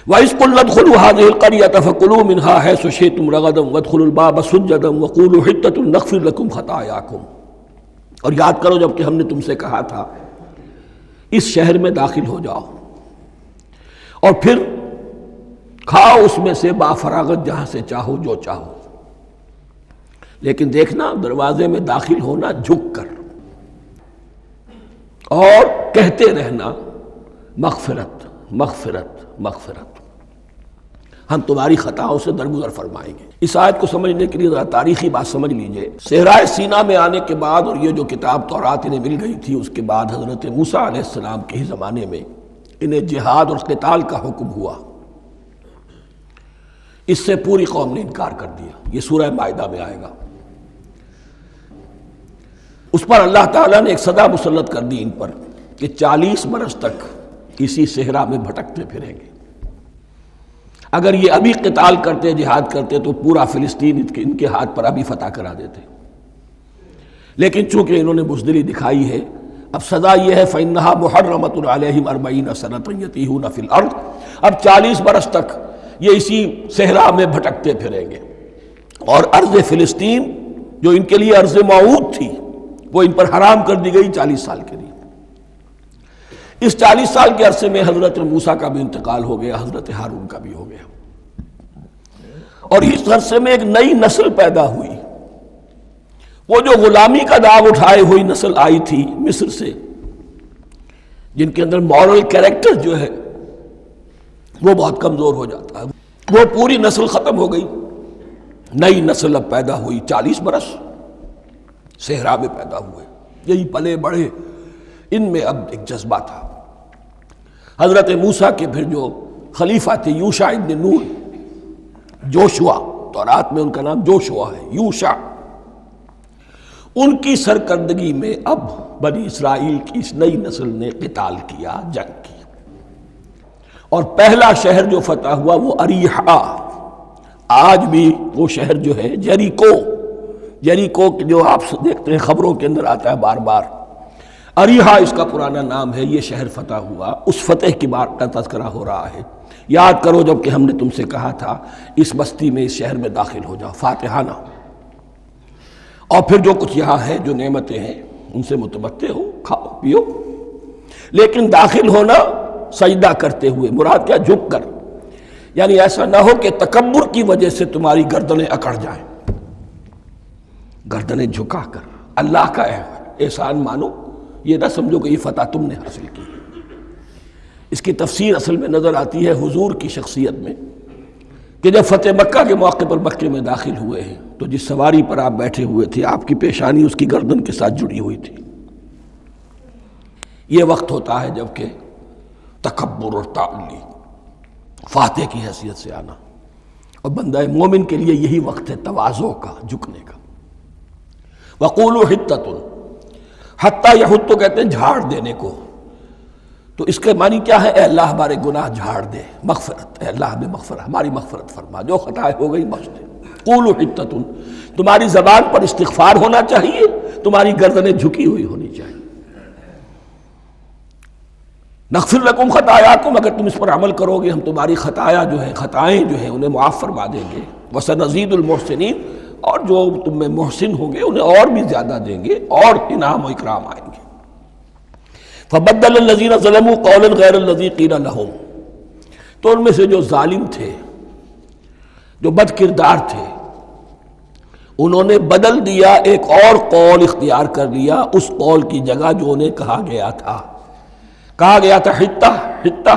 وَإِذْ قُلْنَا ادْخُلُوا هَٰذِهِ الْقَرْيَةَ فَكُلُوا مِنْهَا حَيْثُ شِئْتُمْ رَغَدًا وَادْخُلُوا الْبَابَ سُجَّدًا وَقُولُوا حِطَّةٌ نَغْفِرْ لَكُمْ خَطَايَاكُمْ۔ اور یاد کرو جب کہ ہم نے تم سے کہا تھا اس شہر میں داخل ہو جاؤ اور پھر کھاؤ اس میں سے بافراغت جہاں سے چاہو جو چاہو، لیکن دیکھنا دروازے میں داخل ہونا جھک کر، اور کہتے رہنا مغفرت مغفرت مغفرت۔ ہم تمہاری خطاؤں سے درگزر فرمائیں گے۔ اس آیت کو سمجھنے کے لیے ذرا تاریخی بات سمجھ لیجئے۔ صحرائے سینا میں آنے کے بعد اور یہ جو کتاب تورات انہیں مل گئی تھی، اس کے بعد حضرت موسیٰ علیہ السلام کے ہی زمانے میں انہیں جہاد اور قتال کا حکم ہوا۔ اس سے پوری قوم نے انکار کر دیا۔ یہ سورہ مائدہ میں آئے گا۔ اس پر اللہ تعالیٰ نے ایک سزا مسلط کر دی ان پر کہ 40 برس تک اسی صحرا میں بھٹکتے پھریں گے۔ اگر یہ ابھی قتال کرتے، جہاد کرتے، تو پورا فلسطین ان کے ہاتھ پر ابھی فتح کرا دیتے، لیکن چونکہ انہوں نے بزدلی دکھائی ہے، اب سزا یہ ہے فَإِنَّهَا مُحَرَّمَةٌ عَلَيْهِمْ 40 سَنَةً يَتِيهُونَ فِي الْأَرْضِ۔ اب 40 برس تک یہ اسی صحرا میں بھٹکتے پھریں گے، اور ارض فلسطین جو ان کے لیے ارض موعود تھی وہ ان پر حرام کر دی گئی 40 سال کے لیے۔ اس 40 سال کے عرصے میں حضرت موسیٰ کا بھی انتقال ہو گیا، حضرت ہارون کا بھی ہو گیا، اور اس عرصے میں ایک نئی نسل پیدا ہوئی۔ وہ جو غلامی کا داغ اٹھائے ہوئی نسل آئی تھی مصر سے، جن کے اندر مورل کیریکٹر جو ہے وہ بہت کمزور ہو جاتا ہے، وہ پوری نسل ختم ہو گئی۔ نئی نسل اب پیدا ہوئی، 40 برس صحرا میں پیدا ہوئے، یہی پلے بڑھے، ان میں اب ایک جذبہ تھا۔ حضرت موسیٰ کے پھر جو خلیفہ تھے یوشع ابن نون، جوشوا، تورات میں ان کا نام جوشوا ہے، یوشع، ان کی سرکردگی میں اب بنی اسرائیل کی اس نئی نسل نے قتال کیا، جنگ کی، اور پہلا شہر جو فتح ہوا وہ اریحا۔ آج بھی وہ شہر جو ہے جیریکو جو آپ دیکھتے ہیں خبروں کے اندر آتا ہے بار بار، اریحا اس کا پرانا نام ہے۔ یہ شہر فتح ہوا، اس فتح کی بات کا تذکرہ ہو رہا ہے۔ یاد کرو جب کہ ہم نے تم سے کہا تھا اس بستی میں، اس شہر میں داخل ہو جاؤ فاتحانہ، اور پھر جو کچھ یہاں ہے، جو نعمتیں ہیں، ان سے متمتع ہو، کھاؤ پیو، لیکن داخل ہونا سجدہ کرتے ہوئے، مراد کیا؟ جھک کر، یعنی ایسا نہ ہو کہ تکبر کی وجہ سے تمہاری گردنیں اکڑ جائیں، گردنیں جھکا کر اللہ کا احسان مانو، یہ نہ سمجھو کہ یہ فتح تم نے حاصل کی۔ اس کی تفسیر اصل میں نظر آتی ہے حضور کی شخصیت میں، کہ جب فتح مکہ کے موقع پر مکے میں داخل ہوئے ہیں تو جس سواری پر آپ بیٹھے ہوئے تھے، آپ کی پیشانی اس کی گردن کے ساتھ جڑی ہوئی تھی۔ یہ وقت ہوتا ہے جب کہ تکبر اور تعلی، فاتح کی حیثیت سے آنا، اور بندہ مومن کے لیے یہی وقت ہے تواضع کا، جھکنے کا۔ وَقُولُوا حِطَّةٌ، حتیٰ یحط تو کہتے ہیں جھاڑ دینے کو، تو اس کے معنی کیا ہے؟ اے اللہ ہمارے گناہ جھاڑ دے، مغفرت، اے اللہ ہمیں مغفرت، ہماری مغفرت فرما، جو خطائیں ہو گئی بخش دے۔ قولوا حِطَّةٌ، تمہاری زبان پر استغفار ہونا چاہیے، تمہاری گردنیں جھکی ہوئی ہونی چاہیے۔ نغفر لکم خطایاکم، اگر تم اس پر عمل کرو گے ہم تمہاری خطائیں جو ہیں انہیں معاف فرما دیں گے۔ وسنزید المحسنین، اور جو تم میں محسن ہوں گے انہیں اور بھی زیادہ دیں گے، اور انعام و اکرام آئیں گے۔ فبدل الذین ظلموا قولا غیر الذی قیل لہم، تو ان میں سے جو ظالم تھے، جو بد کردار تھے، انہوں نے بدل دیا، ایک اور قول اختیار کر لیا اس قول کی جگہ جو انہیں کہا گیا تھا حتہ حتہ،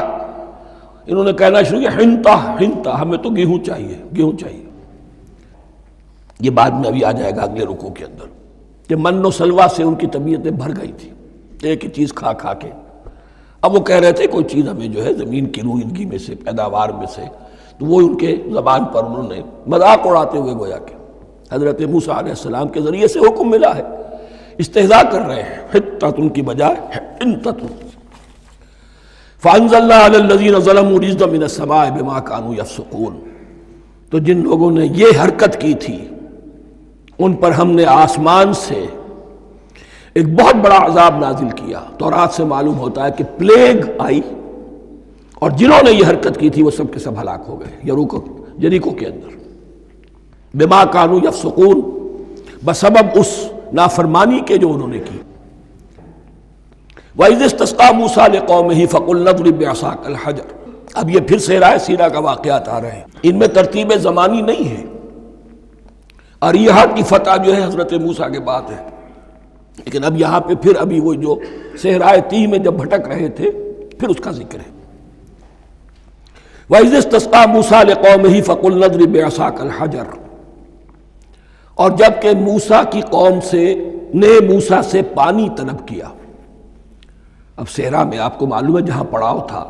انہوں نے کہنا شروع کیا ہنتا ہنتا، ہمیں تو گیہوں چاہیے۔ یہ بعد میں ابھی آ جائے گا اگلے رکوع کے اندر، کہ من و سلوہ سے ان کی طبیعتیں بھر گئی تھی ایک ہی چیز کھا کھا کے۔ اب وہ کہہ رہے تھے کوئی چیز ہمیں جو ہے زمین کی روئندگی میں سے، پیداوار میں سے، تو وہ ان کے زبان پر انہوں نے مذاق اڑاتے ہوئے گویا کہ حضرت موسیٰ علیہ السلام کے ذریعے سے حکم ملا ہے، استہزاء کر رہے ہیں، حتۃ کی بجائے حنتۃ۔ فَأَنزَلْنَا عَلَى الَّذِينَ ظَلَمُوا رِجْزًا مِّنَ السَّمَاءِ بِمَا كَانُوا يَفْسُقُونَ، تو جن لوگوں نے یہ حرکت کی تھی ان پر ہم نے آسمان سے ایک بہت بڑا عذاب نازل کیا۔ تورات سے معلوم ہوتا ہے کہ پلیگ آئی، اور جنہوں نے یہ حرکت کی تھی وہ سب کے سب ہلاک ہو گئے جریکو کے اندر، بما کانوا یفسقون، بسبب اس نافرمانی کے جو انہوں نے کی۔ وَإِذِ اسْتَسْقَىٰ مُوسَىٰ لِقَوْمِهِ فَقُلْنَا اضْرِب بِّعَصَاكَ الْحَجَرَ۔ اب یہ پھر صحرائے سینا کا واقعات آ رہے ہیں، ان میں ترتیب زمانی نہیں ہے۔ اریحا کی فتح جو ہے حضرت موسیٰ کے بعد ہے، لیکن اب یہاں پہ پھر ابھی وہ جو صحرائے تیہ میں جب بھٹک رہے تھے پھر اس کا ذکر ہے۔ وَإِذِ اسْتَسْقَىٰ مُوسَىٰ لِقَوْمِهِ فَقُلْنَا اضْرِب بِّعَصَاكَ الْحَجَرَ، اور جب کہ موسیٰ کی قوم نے موسیٰ سے پانی طلب کیا. اب صحرا میں آپ کو معلوم ہے جہاں پڑاؤ تھا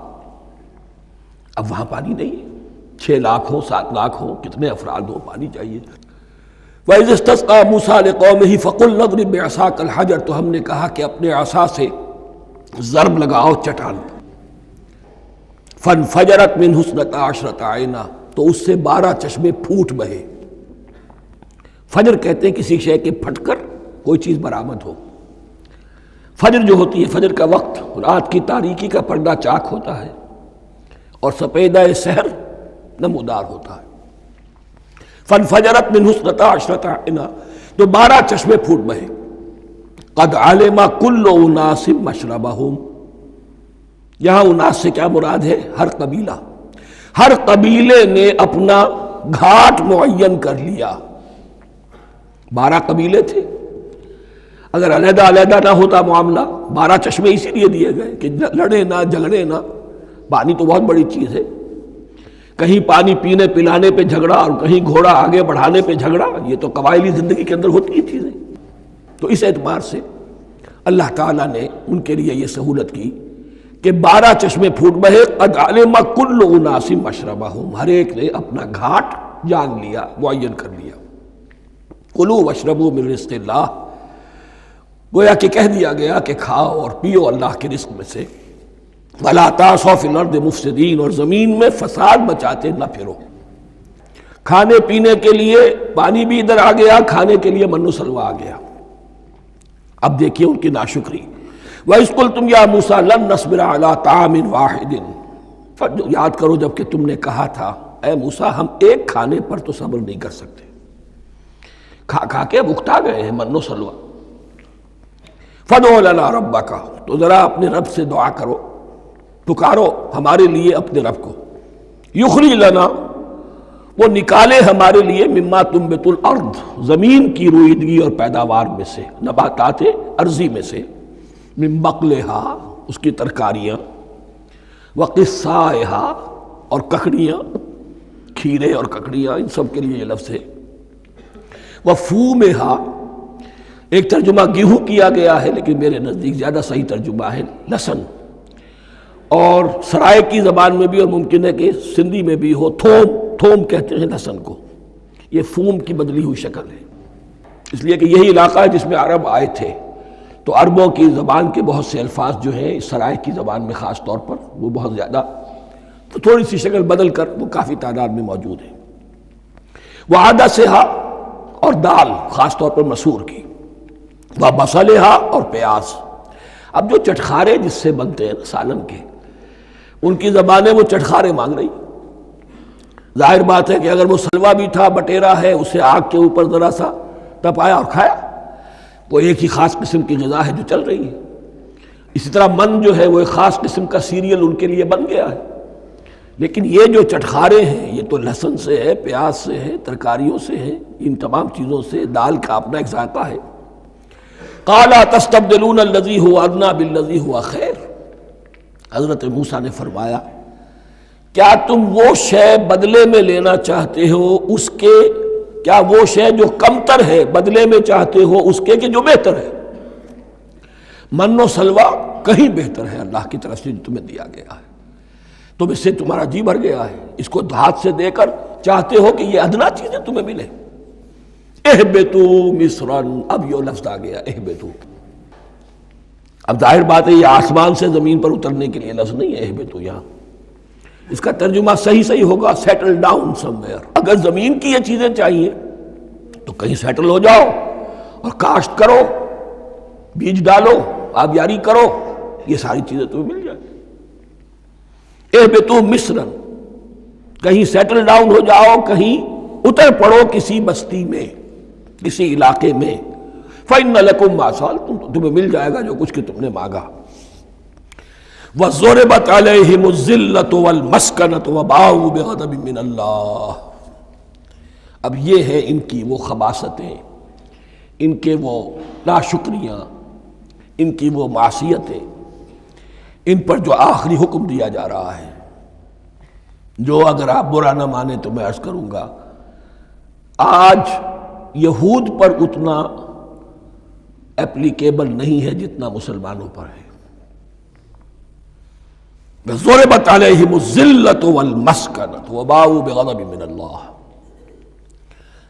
اب وہاں پانی نہیں ہے، 6 لاکھ ہو 7 لاکھ ہو کتنے افراد ہو پانی چاہیے. وَإِذِ اسْتَسْقَىٰ مُوسَىٰ لِقَوْمِهِ فَقُلْنَا اضْرِب بِّعَصَاكَ الْحَجَرَ، تو ہم نے کہا کہ اپنے عصا سے ضرب لگاؤ چٹان پر. فَانْفَجَرَتْ مِنْهُ اثْنَتَا عَشْرَةَ عَيْنًا، تو اس سے 12 چشمے پھوٹ بہے. فجر کہتے ہیں کسی شے کے پھٹ کر کوئی چیز برآمد ہو. فجر جو ہوتی ہے، فجر کا وقت رات کی تاریکی کا پردہ چاک ہوتا ہے اور سپیدہ سحر نمودار ہوتا ہے. فَانْفَجَرَتْ مِنْهُ اثْنَتَا عَشْرَةَ عَيْنًا، تو 12 چشمے پھوٹ بہے. قَدْ عَلِمَ كُلُّ أُنَاسٍ مَشْرَبَهُمْ، یہاں اناس سے کیا مراد ہے؟ ہر قبیلہ، ہر قبیلے نے اپنا گھاٹ معین کر لیا. 12 قبیلے تھے، اگر علیحدہ علیحدہ نہ ہوتا معاملہ، 12 چشمے اسی لیے دیے گئے کہ لڑے نہ جھگڑے نہ. پانی تو بہت بڑی چیز ہے، کہیں پانی پینے پلانے پہ جھگڑا اور کہیں گھوڑا آگے بڑھانے پہ جھگڑا، یہ تو قبائلی زندگی کے اندر ہوتی ہی چیزیں. تو اس اعتبار سے اللہ تعالیٰ نے ان کے لیے یہ سہولت کی کہ 12 چشمے پھوٹ بہے. قد علم کل اناس مشربہم، ہر ایک نے اپنا گھاٹ جان لیا، معین کر لیا. کلوا واشربوا من رزق اللہ، گویا کہ کہہ دیا گیا کہ کھاؤ اور پیو اللہ کے رزق میں سے. ولا تعثوا فی الارض مفسدین، اور زمین میں فساد مچاتے نہ پھرو. کھانے پینے کے لیے پانی بھی ادھر آ گیا، کھانے کے لیے من و سلوہ آ گیا. اب دیکھیے ان کی ناشکری. وَإِذْ قُلْتُمْ يَا مُوسَىٰ لَن نَّصْبِرَ عَلَىٰ طَعَامٍ وَاحِدٍ، یاد کرو جب کہ تم نے کہا تھا اے موسیٰ ہم ایک کھانے پر تو صبر نہیں کر سکتے، کھا کھا کے بکتا گئے ہیں من و سلوہ. فَادْعُ لَنَا رَبَّكَ، تو ذرا اپنے رب سے دعا کرو، پکارو ہمارے لیے اپنے رب کو. یخرج لنا، وہ نکالے ہمارے لیے مما تنبت الارض، زمین کی رویدگی اور پیداوار میں سے، نباتات ارضی میں سے، من بقلہا اس کی ترکاریاں، وقصائہا اور ککڑیاں، کھیرے اور ککڑیاں ان سب کے لیے یہ لفظ ہے. وفومہا، ایک ترجمہ گیہوں کیا گیا ہے لیکن میرے نزدیک زیادہ صحیح ترجمہ ہے لہسن، اور سرائے کی زبان میں بھی اور ممکن ہے کہ سندھی میں بھی ہو تھوم. تھوم کہتے ہیں لہسن کو، یہ فوم کی بدلی ہوئی شکل ہے، اس لیے کہ یہی علاقہ ہے جس میں عرب آئے تھے، تو عربوں کی زبان کے بہت سے الفاظ جو ہیں اس سرائے کی زبان میں خاص طور پر وہ بہت زیادہ تو تھوڑی سی شکل بدل کر وہ کافی تعداد میں موجود ہے. وعدسہا، اور دال خاص طور پر مسور کی، وبصلہا، اور پیاز. اب جو چٹخارے جس سے بنتے ہیں سالن کے، ان کی زبانیں وہ چٹخارے مانگ رہی. ظاہر بات ہے کہ اگر وہ سلوا بھی تھا، بٹیرا ہے، اسے آگ کے اوپر ذرا سا تپایا اور کھایا، وہ ایک ہی خاص قسم کی غذا ہے جو چل رہی ہے. اسی طرح من جو ہے وہ ایک خاص قسم کا سیریل ان کے لیے بن گیا ہے. لیکن یہ جو چٹخارے ہیں یہ تو لہسن سے ہے، پیاز سے ہے، ترکاریوں سے ہے، ان تمام چیزوں سے، دال کا اپنا ایک ذائقہ ہے. قَالَ تَسْتَبْدِلُونَ الَّذِي هُوَ أَدْنَىٰ بِالَّذِي هُوَ خَيْرٌ، حضرت موسیٰ نے فرمایا کیا تم وہ شے بدلے میں لینا چاہتے ہو اس کے، کیا وہ شے جو کمتر ہے بدلے میں چاہتے ہو اس کے کہ جو بہتر ہے؟ من و سلوہ کہیں بہتر ہے اللہ کی طرف سے جو تمہیں دیا گیا ہے، تم اس سے تمہارا جی بھر گیا ہے، اس کو ہاتھ سے دے کر چاہتے ہو کہ یہ ادنا چیزیں تمہیں ملے. اہبتوا مصرا، اب یہ لفظ آ گیا اہبتوا. اب ظاہر بات ہے یہ آسمان سے زمین پر اترنے کے لیے لفظ نہیں ہے اہبتوا، یہاں اس کا ترجمہ صحیح ہوگا سیٹل ڈاؤن سم ویئر. اگر زمین کی یہ چیزیں چاہیے تو کہیں سیٹل ہو جاؤ اور کاشت کرو، بیج ڈالو، آبیاری کرو، یہ ساری چیزیں تمہیں مل جائیں. اہبتوا مصرا، کہیں سیٹل ڈاؤن ہو جاؤ، کہیں اتر پڑو کسی بستی میں، کسی علاقے میں. فَإِنَّ لَكُمْ مَا سَأَلْتُمْ، تمہیں مل جائے گا جو کچھ کہ تم نے مانگا. وَضُرِبَتْ عَلَيْهِمُ الذِّلَّةُ وَالْمَسْكَنَةُ وَبَاءُوا بِغَضَبٍ مِّنَ اللَّهِ. اب یہ ہے ان کی وہ خباثتیں، ان کے وہ ناشکریاں، ان کی وہ معصیتیں، ان پر جو آخری حکم دیا جا رہا ہے جو اگر آپ برا نہ مانیں تو میں عرض کروں گا، آج یہود پر اتنا اپلیکیبل نہیں ہے جتنا مسلمانوں پر ہے۔ ضربت علیہم الذلۃ والمسکنۃ وباؤوا بغضب من اللہ۔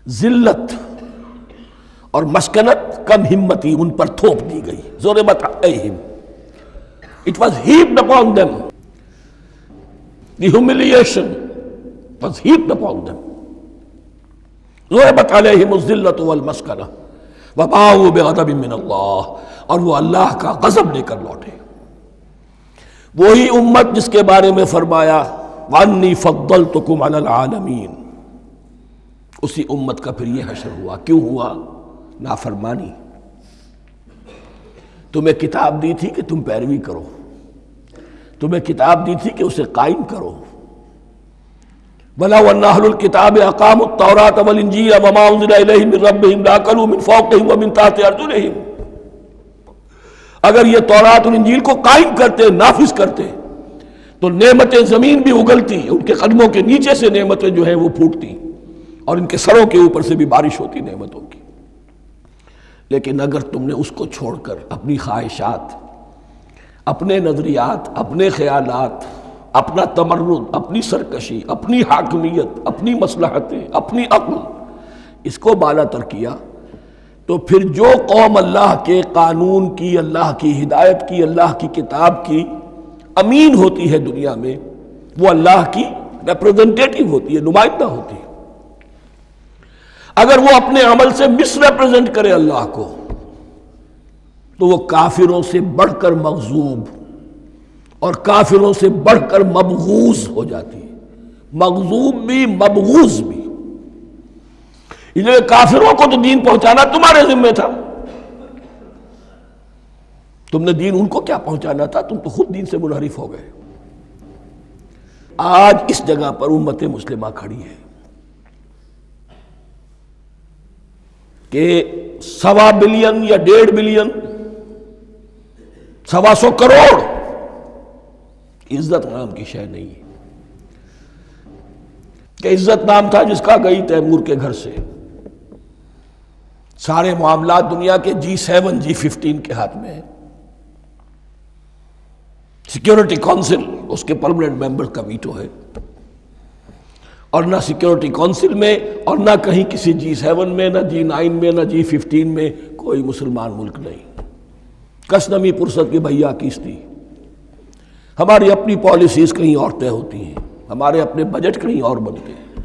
ذلت اور مسکنت، کم ہمتی ان پر تھوپ دی گئی۔ ضربت علیہم، it was heaped upon them. The humiliation was heaped upon them. ضربت علیہم الذلۃ والمسکنۃ وباؤوا بغضب من اللہ، اور وہ اللہ کا غضب لے کر لوٹے۔ وہی امت جس کے بارے میں فرمایا وَأَنِّي فَضَّلْتُكُمْ عَلَى الْعَالَمِينَ، اسی امت کا پھر یہ حشر ہوا۔ کیوں ہوا؟ نافرمانی۔ تمہیں کتاب دی تھی کہ تم پیروی کرو، تمہیں کتاب دی تھی کہ اسے قائم کرو۔ وَلَوْ أَنَّ أَهْلَ الْكِتَابِ أَقَامُوا التَّوْرَاةَ وَالْإِنْجِيلَ وَمَا أُنزِلَ إِلَيْهِمْ مِنْ رَبِّهِمْ لَأَكَلُوا مِنْ فَوْقِهِمْ وَمِنْ تَحْتِ أَرْجُلِهِمْ۔ اگر یہ تورات اور انجیل کو قائم کرتے، نافذ کرتے، تو نعمتیں زمین بھی اگلتی، ان کے قدموں کے نیچے سے نعمتیں جو ہیں وہ پھوٹتی، اور ان کے سروں کے اوپر سے بھی بارش ہوتی نعمتوں کی۔ لیکن اگر تم نے اس کو چھوڑ کر اپنی خواہشات، اپنے نظریات، اپنے خیالات، اپنا تمرد، اپنی سرکشی، اپنی حاکمیت، اپنی مصلحتیں، اپنی عقل، اس کو بالا تر کیا، تو پھر جو قوم اللہ کے قانون کی، اللہ کی ہدایت کی، اللہ کی کتاب کی امین ہوتی ہے دنیا میں، وہ اللہ کی ریپرزنٹیٹیو ہوتی ہے، نمائندہ ہوتی ہے۔ اگر وہ اپنے عمل سے مس ریپرزنٹ کرے اللہ کو، تو وہ کافروں سے بڑھ کر مغضوب اور کافروں سے بڑھ کر مبغوض ہو جاتی ہے۔ مغضوب بھی، مبغوض بھی۔ کافروں کو تو دین پہنچانا تمہارے ذمہ تھا، تم نے دین ان کو کیا پہنچانا تھا، تم تو خود دین سے منحرف ہو گئے۔ آج اس جگہ پر امت مسلمہ کھڑی ہے کہ 1.25 بلین یا 1.5 بلین، 125 کروڑ عزت نام کی شے نہیں ہے، کہ عزت نام تھا جس کا گئی تیمور کے گھر سے۔ سارے معاملات دنیا کے G7 G15 کے ہاتھ میں ہیں۔ سیکیورٹی کونسل اس کے پرماننٹ ممبر کا ویٹو ہے، اور نہ سیکیورٹی کونسل میں اور نہ کہیں کسی G7 میں، نہ G9 میں، نہ G15 میں کوئی مسلمان ملک نہیں۔ کس نمی پرست کی بھیا کیستی۔ ہماری اپنی پالیسیز کہیں اور طے ہوتی ہیں، ہمارے اپنے بجٹ کہیں اور بنتے ہیں،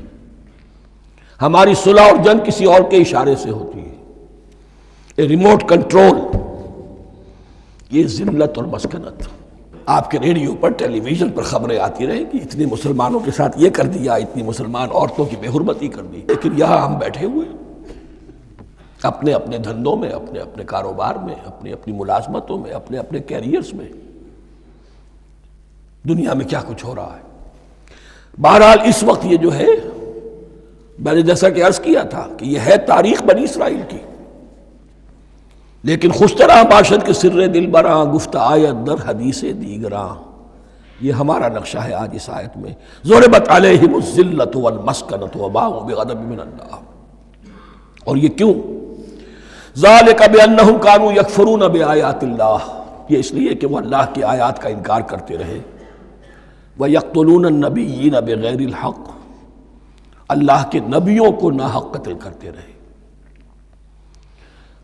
ہماری صلح اور جنگ کسی اور کے اشارے سے ہوتی ہے۔ ریموٹ کنٹرول، یہ ذلت اور مسکنت۔ آپ کے ریڈیو پر، ٹیلی ویژن پر خبریں آتی رہیں کہ اتنے مسلمانوں کے ساتھ یہ کر دیا، اتنی مسلمان عورتوں کی بے حرمتی کر دی، لیکن یہاں ہم بیٹھے ہوئے اپنے اپنے دھندوں میں، اپنے اپنے کاروبار میں، اپنی اپنی ملازمتوں میں، اپنے اپنے کیریئرز میں۔ دنیا میں کیا کچھ ہو رہا ہے۔ بہرحال اس وقت یہ جو ہے، میں نے جیسا کہ عرض کیا تھا کہ یہ ہے تاریخ بنی اسرائیل کی، لیکن خوشترا باشد کے سر دل براں، گفت آیت در حدیث دیگراں۔ یہ ہمارا نقشہ ہے آج اس آیت میں۔ ضربت علیہم الذلۃ والمسکنۃ وباؤوا بغضب من اللہ۔ اور یہ کیوں؟ ذالک بانہم کانوا یکفرون بآیات اللہ، یہ اس لیے کہ وہ اللہ کی آیات کا انکار کرتے رہے۔ وَيَقْتُلُونَ النَّبِيِّينَ بِغَيْرِ الْحَقِّ، اللہ کے نبیوں کو ناحق قتل کرتے رہے۔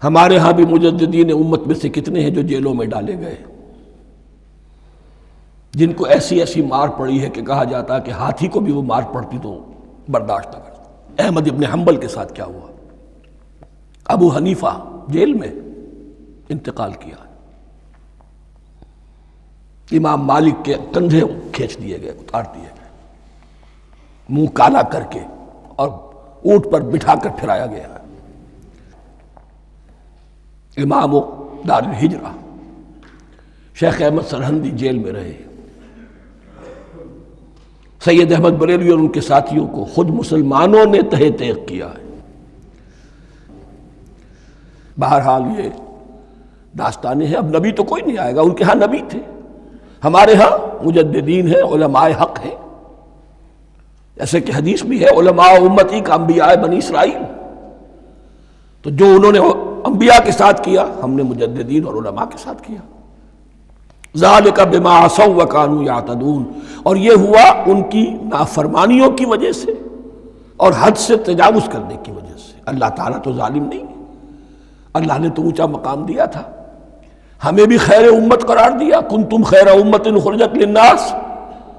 ہمارے ہاں بھی مجددین امت میں سے کتنے ہیں جو جیلوں میں ڈالے گئے، جن کو ایسی ایسی مار پڑی ہے کہ کہا جاتا ہے کہ ہاتھی کو بھی وہ مار پڑتی تو برداشت نہ کرتا۔ احمد ابن حنبل کے ساتھ کیا ہوا؟ ابو حنیفہ جیل میں انتقال کیا، امام مالک کے کندھے کھینچ دیے گئے، اتار دیے گئے، منہ کالا کر کے اور اونٹ پر بٹھا کر پھرایا گیا۔ امام دار الہجرہ شیخ احمد سرہندی جیل میں رہے۔ سید احمد بریلوی اور ان کے ساتھیوں کو خود مسلمانوں نے تہہ تیغ کیا ہے۔ بہرحال یہ داستانیں ہیں۔ اب نبی تو کوئی نہیں آئے گا، ان کے ہاں نبی تھے، ہمارے ہاں مجددین ہیں، علماء حق ہیں، جیسے کہ حدیث بھی ہے علماء امتی کا انبیاء بنی اسرائیل، تو جو انہوں نے انبیاء کے ساتھ کیا ہم نے مجددین اور علماء کے ساتھ کیا۔ ذالک بما عصوا وکانوا یعتدون، اور یہ ہوا ان کی نافرمانیوں کی وجہ سے اور حد سے تجاوز کرنے کی وجہ سے۔ اللہ تعالیٰ تو ظالم نہیں ہے، اللہ نے تو اونچا مقام دیا تھا، ہمیں بھی خیر امت قرار دیا، کنتم خیر امت اخرجت للناس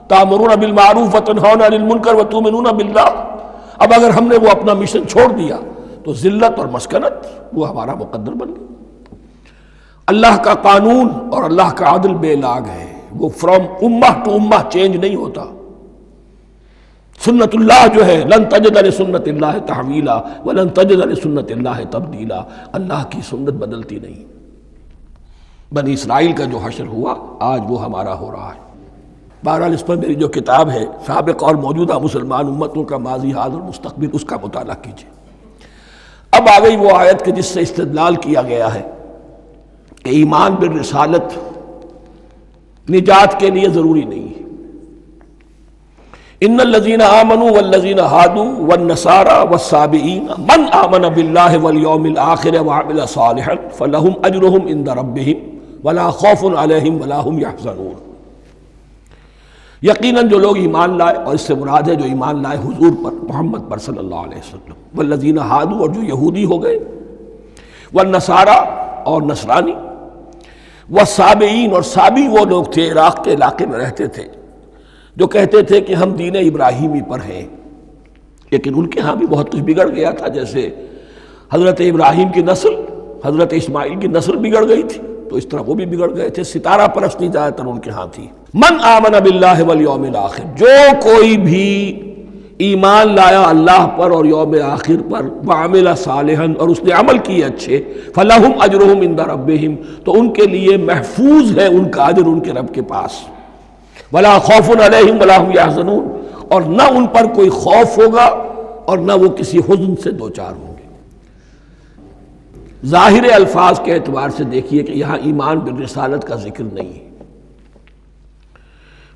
تأمرون بالمعروف وتنہون عن المنکر وتؤمنون باللہ۔ اب اگر ہم نے وہ اپنا مشن چھوڑ دیا تو ذلت اور مسکنت وہ ہمارا مقدر بن گئی۔ اللہ کا قانون اور اللہ کا عدل بے لاگ ہے، وہ فرام امہ ٹو امہ چینج نہیں ہوتا۔ سنت اللہ جو ہے لن تجد لسنت اللہ تحویلا ولن تجد لسنت اللہ تبدیلا، اللہ کی سنت بدلتی نہیں۔ بنی اسرائیل کا جو حشر ہوا آج وہ ہمارا ہو رہا ہے۔ بہرحال اس پر میری جو کتاب ہے سابق اور موجودہ مسلمان امتوں کا ماضی حال اور مستقبل، اس کا مطالعہ کیجیے۔ اب آ گئی وہ آیت کہ جس سے استدلال کیا گیا ہے کہ ایمان بالرسالت نجات کے لیے ضروری نہیں ہے۔ ان الذین آمنوا والذین ہادوا والنصارى والصابئین من آمن باللہ والیوم الآخر وعمل صالحا فلہم اجرہم عند ربہم ولا خوف علیہم ولا ہم یحزنون۔ یقیناً جو لوگ ایمان لائے، اور اس سے مراد ہے جو ایمان لائے حضور پر، محمد پر صلی اللہ علیہ وسلم، والذین ہادوا، اور جو یہودی ہو گئے، والنصارى، اور نصرانی، والصابئین، اور صابی وہ لوگ تھے عراق کے علاقے میں رہتے تھے جو کہتے تھے کہ ہم دین ابراہیمی پر ہیں، لیکن ان کے ہاں بھی بہت کچھ بگڑ گیا تھا، جیسے حضرت ابراہیم کی نسل حضرت اسماعیل کی نسل بگڑ گئی تھی تو اس طرح وہ بھی بگڑ گئے تھے۔ ستارہ پرستی زیادہ تر ان کے ہاں تھی۔ من آمن باللہ والیوم الآخر، جو کوئی بھی ایمان لایا اللہ پر اور یوم آخر پر، وعمل صالحا، اور اس نے عمل کیے اچھے، فلہم اجرہم عند ربہم، تو ان کے لیے محفوظ ہے ان کا اجر ان کے رب کے پاس، ولا خوف علیہم ولا ہم یحزنون، اور نہ ان پر کوئی خوف ہوگا اور نہ وہ کسی حزن سے دوچار ہوں گے۔ ظاہر الفاظ کے اعتبار سے دیکھیے کہ یہاں ایمان بالرسالت کا ذکر نہیں ہے۔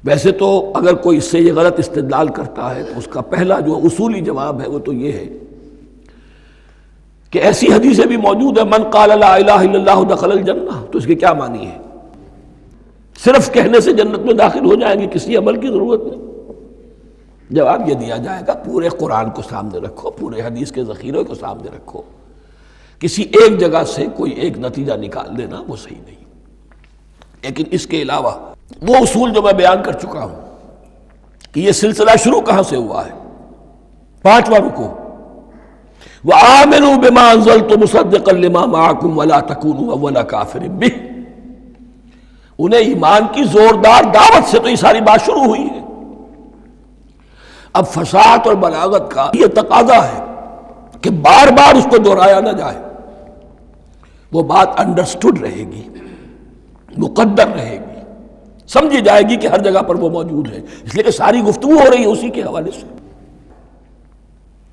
ویسے تو اگر کوئی اس سے یہ غلط استدلال کرتا ہے تو اس کا پہلا جو اصولی جواب ہے وہ تو یہ ہے کہ ایسی حدیثیں بھی موجود ہیں، من قال لا الہ الا اللہ دخل الجنہ، تو اس کے کیا معنی ہے؟ صرف کہنے سے جنت میں داخل ہو جائیں گے، کسی عمل کی ضرورت نہیں؟ جواب یہ دیا جائے گا پورے قرآن کو سامنے رکھو، پورے حدیث کے ذخیرے کو سامنے رکھو، کسی ایک جگہ سے کوئی ایک نتیجہ نکال دینا وہ صحیح نہیں۔ لیکن اس کے علاوہ وہ اصول جو میں بیان کر چکا ہوں کہ یہ سلسلہ شروع کہاں سے ہوا ہے، 5واں رکوع، وآمنوا بما انزلت مصدقا لما معكم ولا تكونوا اول کافر به، انہیں ایمان کی زوردار دعوت سے تو یہ ساری بات شروع ہوئی ہے۔ اب فصاحت اور بلاغت کا یہ تقاضا ہے کہ بار بار اس کو دہرایا نہ جائے، وہ بات انڈرسٹوڈ رہے گی، مقدر رہے گی، سمجھی جائے گی کہ ہر جگہ پر وہ موجود ہے، اس لیے کہ ساری گفتگو ہو رہی ہے اسی کے حوالے سے۔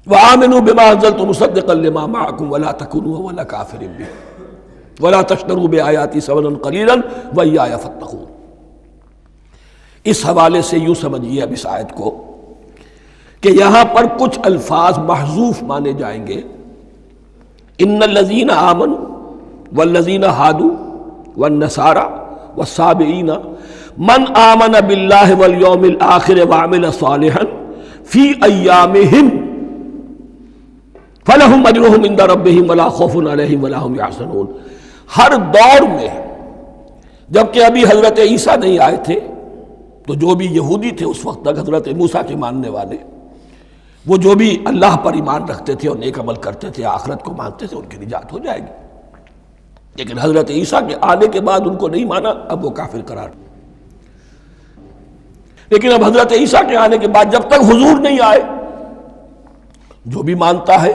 وآمنوا بما انزلت مصدقا لما معكم ولا تكونوا اول کافر به ولا تشتروا بآیاتی ثمنا قلیلا وإیایا فاتقون۔ اس حوالے سے یوں سمجھیے اب اس آیت کو کہ یہاں پر کچھ الفاظ محذوف مانے جائیں گے، ان الذین آمنوا والذین ہادوا والنصارى والصابئین من آمن باللہ والیوم الآخر وعمل صالحا فی ایامہم فلہم اجرہم عند ربہم ولا خوف علیہم ولا ہم یحزنون۔ ہر دور میں جبکہ ابھی حضرت عیسیٰ نہیں آئے تھے تو جو بھی یہودی تھے اس وقت تک، حضرت موسیٰ کے ماننے والے، وہ جو بھی اللہ پر ایمان رکھتے تھے اور نیک عمل کرتے تھے، آخرت کو مانتے تھے، ان کی نجات ہو جائے گی۔ لیکن حضرت عیسیٰ کے آنے کے بعد ان کو نہیں مانا، اب وہ کافر قرار۔ لیکن اب حضرت عیسیٰ کے آنے کے بعد جب تک حضور نہیں آئے جو بھی مانتا ہے،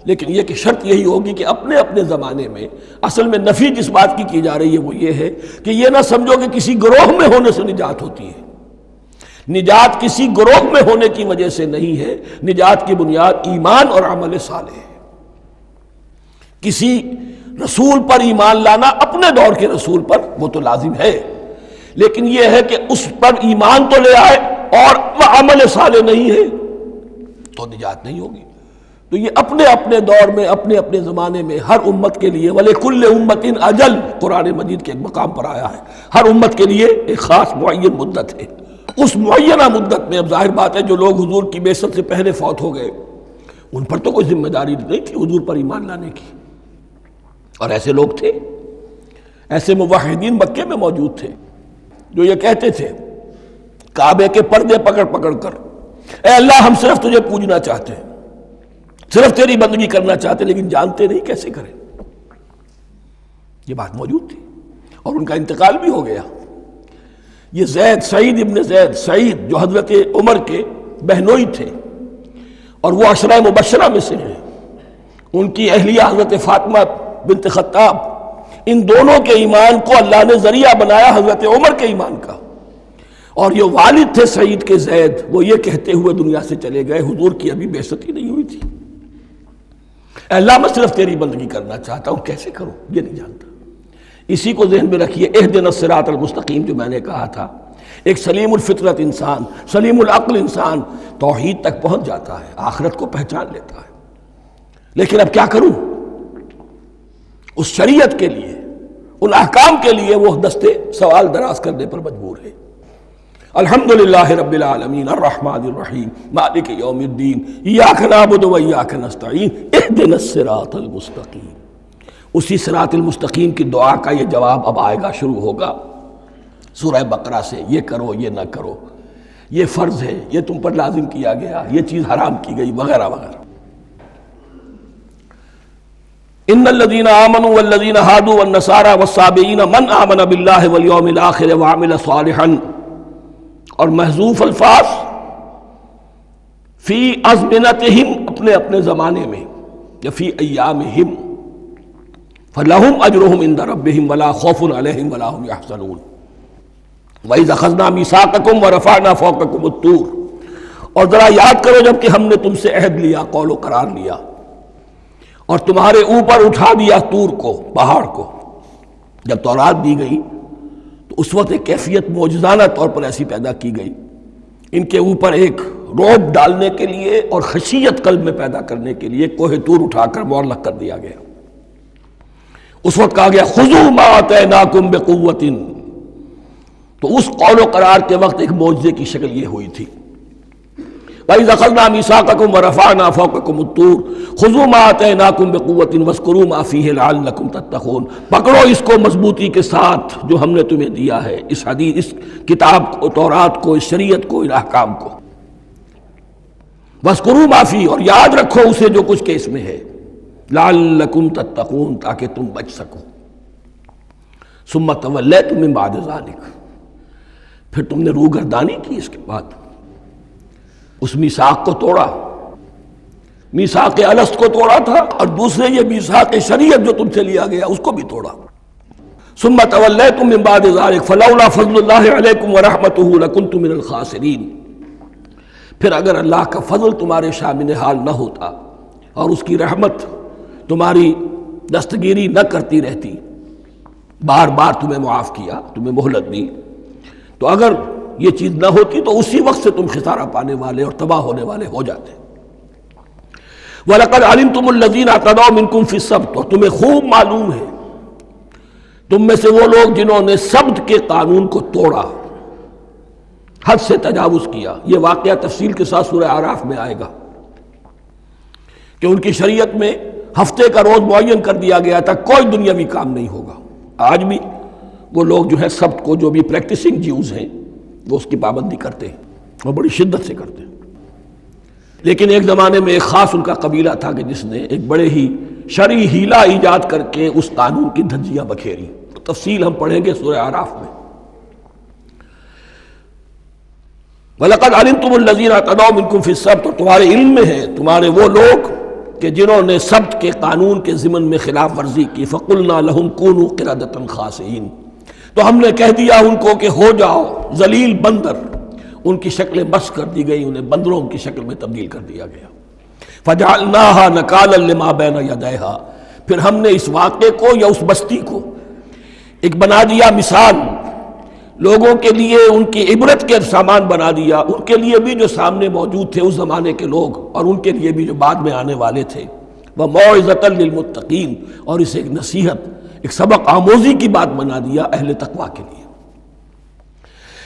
لیکن یہ کہ شرط یہی ہوگی کہ اپنے اپنے زمانے میں، اصل میں نفی جس بات کی جا رہی ہے وہ یہ ہے کہ یہ نہ سمجھو کہ کسی گروہ میں ہونے سے نجات ہوتی ہے۔ نجات کسی گروہ میں ہونے کی وجہ سے نہیں ہے، نجات کی بنیاد ایمان اور عمل صالح ہے۔ کسی رسول پر ایمان لانا اپنے دور کے رسول پر وہ تو لازم ہے، لیکن یہ ہے کہ اس پر ایمان تو لے آئے اور وہ عمل صالح نہیں ہے تو نجات نہیں ہوگی۔ تو یہ اپنے اپنے دور میں، اپنے اپنے زمانے میں ہر امت کے لیے وَلِكُلِّ أُمَّةٍ أَجَلٌ، قرآن مجید کے ایک مقام پر آیا ہے، ہر امت کے لیے ایک خاص معین مدت ہے۔ اس معینہ مدت میں اب ظاہر بات ہے جو لوگ حضور کی بعثت سے پہلے فوت ہو گئے ان پر تو کوئی ذمہ داری نہیں تھی حضور پر ایمان لانے کی، اور ایسے لوگ تھے، ایسے موحدین مکے میں موجود تھے جو یہ کہتے تھے کعبے کے پردے پکڑ پکڑ کر، اے اللہ ہم صرف تجھے پوجنا چاہتے ہیں، صرف تیری بندگی کرنا چاہتے، لیکن جانتے نہیں کیسے کریں۔ یہ بات موجود تھی اور ان کا انتقال بھی ہو گیا۔ یہ زید، سعید ابن زید، سعید جو حضرت عمر کے بہنوئی تھے اور وہ عشرہ مبشرہ میں سے ہیں، ان کی اہلیہ حضرت فاطمہ بنت خطاب، ان دونوں کے ایمان کو اللہ نے ذریعہ بنایا حضرت عمر کے ایمان کا، اور یہ والد تھے سعید کے زید، وہ یہ کہتے ہوئے دنیا سے چلے گئے حضور کی ابھی بعثت ہی نہیں ہوئی تھی، اے اللہ میں صرف تیری بندگی کرنا چاہتا ہوں، کیسے کروں یہ نہیں جانتا۔ اسی کو ذہن میں رکھیے، اہدنا الصراط المستقیم جو میں نے کہا تھا، ایک سلیم الفطرت انسان، سلیم العقل انسان توحید تک پہنچ جاتا ہے، آخرت کو پہچان لیتا ہے، لیکن اب کیا کروں؟ اس شریعت کے لیے، ان احکام کے لیے وہ دستے سوال دراز کرنے پر مجبور ہے۔ الحمدللہ رب العالمین الرحمن الرحیم مالک یوم الدین ایاک نعبد و ایاک نستعین اہدنا الصراط المستقیم۔ اسی صراط المستقیم کی دعا کا یہ جواب اب آئے گا، شروع ہوگا سورہ بقرہ سے، یہ کرو یہ نہ کرو، یہ فرض ہے، یہ تم پر لازم کیا گیا، یہ چیز حرام کی گئی، وغیرہ وغیرہ۔ ان الذين آمنوا والذين هادوا والنصارى والصابئين من آمن بالله واليوم الآخر وعمل صالحا، اور محذوف الفاظ فی ازمنتہم، اپنے اپنے زمانے میں، یا فی ایامہم، فلہم اجرہم عند ربہم ولا خوف علیہم ولا هم یحزنون۔ وَإِذْ أَخَذْنَا مِيثَاقَكُمْ وَرَفَعْنَا فَوْقَكُمُ الطُّورَ، اور ذرا یاد کرو جب کہ ہم نے تم سے عہد لیا، قول و قرار لیا، اور تمہارے اوپر اٹھا دیا طور کو، پہاڑ کو۔ جب تورات دی گئی تو اس وقت ایک کیفیت معجزانہ طور پر ایسی پیدا کی گئی، ان کے اوپر ایک رعب ڈالنے کے لیے اور خشیت قلب میں پیدا کرنے کے لیے کوہ طور اٹھا کر معلق کر دیا گیا۔ اس وقت کہا گیا خذوا ما آتیناکم بقوۃ، تو اس قول و قرار کے وقت ایک معجزے کی شکل یہ ہوئی تھی۔ وَإِذْ أَخَذْنَا مِيثَاقَكُمْ وَرَفَعْنَا فَوْقَكُمُ الطُّورَ خُذُوا مَا آتَيْنَاكُمْ بِقُوَّةٍ وَاذْكُرُوا مَا فِيهِ لَعَلَّكُمْ تَتَّقُونَ، پکڑو اس کو مضبوطی کے ساتھ جو ہم نے تمہیں دیا ہے، اس حدیث، اس کتاب کو، تورات کو، اس شریعت کو، ان احکام کو۔ وَاذْكُرُوا مَا فِيهِ، اور یاد رکھو اسے جو کچھ کہ اس میں ہے، لَعَلَّكُمْ تَتَّقُونَ، تاکہ تم بچ سکو۔ ثُمَّ تَوَلَّيْتُم مِّن بَعْدِ ذَلِكَ، پھر تم نے روگردانی کی اس کے بعد، اس میثاق کو توڑا، میثاق الست کو توڑا تھا، اور دوسرے یہ میثاق شریعت جو تم سے لیا گیا اس کو بھی توڑا۔ ثم تولیتم من بعد ذلک فلولا فضل اللہ علیکم ورحمتہ لکنتم من الخاسرین، پھر اگر اللہ کا فضل تمہارے شامل حال نہ ہوتا اور اس کی رحمت تمہاری دستگیری نہ کرتی رہتی، بار بار تمہیں معاف کیا، تمہیں مہلت دی، تو اگر یہ چیز نہ ہوتی تو اسی وقت سے تم خسارہ پانے والے اور تباہ ہونے والے ہو جاتے۔ وَلَقَدْ عَلِمْتُمُ الَّذِينَ اعْتَدَوْا مِنْكُمْ فِي السَّبْتِ، اور تمہیں خوب معلوم ہے تم میں سے وہ لوگ جنہوں نے سبت کے قانون کو توڑا، حد سے تجاوز کیا۔ یہ واقعہ تفصیل کے ساتھ سورہ اعراف میں آئے گا کہ ان کی شریعت میں ہفتے کا روز معین کر دیا گیا تھا، کوئی دنیاوی کام نہیں ہوگا۔ آج بھی وہ لوگ جو ہے سبت کو، جو بھی پریکٹسنگ جیوز ہیں، وہ اس کی پابندی کرتے ہیں اور بڑی شدت سے کرتے ہیں۔ لیکن ایک زمانے میں ایک خاص ان کا قبیلہ تھا کہ جس نے ایک بڑے ہی شرعی ہیلہ ایجاد کر کے اس قانون کی دھجیاں بکھیری، تفصیل ہم پڑھیں گے سورہ اعراف میں۔ وَلَقَدْ عَلِمْتُمُ الَّذِينَ اعْتَدَوْا مِنْكُمْ فِي السَّبْتِ، اور تمہارے علم میں ہے تمہارے وہ لوگ کہ جنہوں نے سبت کے قانون کے ضمن میں خلاف ورزی کی، فَقُلْنَا لَهُمْ كُونُوا قِرَدَةً خَاسِئِينَ، تو ہم نے کہہ دیا ان کو کہ ہو جاؤ ذلیل بندر، ان کی شکلیں مسخ کر دی گئی، انہیں بندروں کی شکل میں تبدیل کر دیا گیا۔ فَجَعَلْنَاهَا نَكَالًا لِمَا بَيْنَ يَدَيْهَا، پھر ہم نے اس واقعے کو یا اس بستی کو ایک بنا دیا مثال، لوگوں کے لیے ان کی عبرت کے سامان بنا دیا، ان کے لیے بھی جو سامنے موجود تھے اس زمانے کے لوگ، اور ان کے لیے بھی جو بعد میں آنے والے تھے، وَمَوْعِظَةً لِّلْمُتَّقِينَ، اور اسے ایک نصیحت، ایک سبق آموزی کی بات بنا دیا اہل تقویٰ کے لیے۔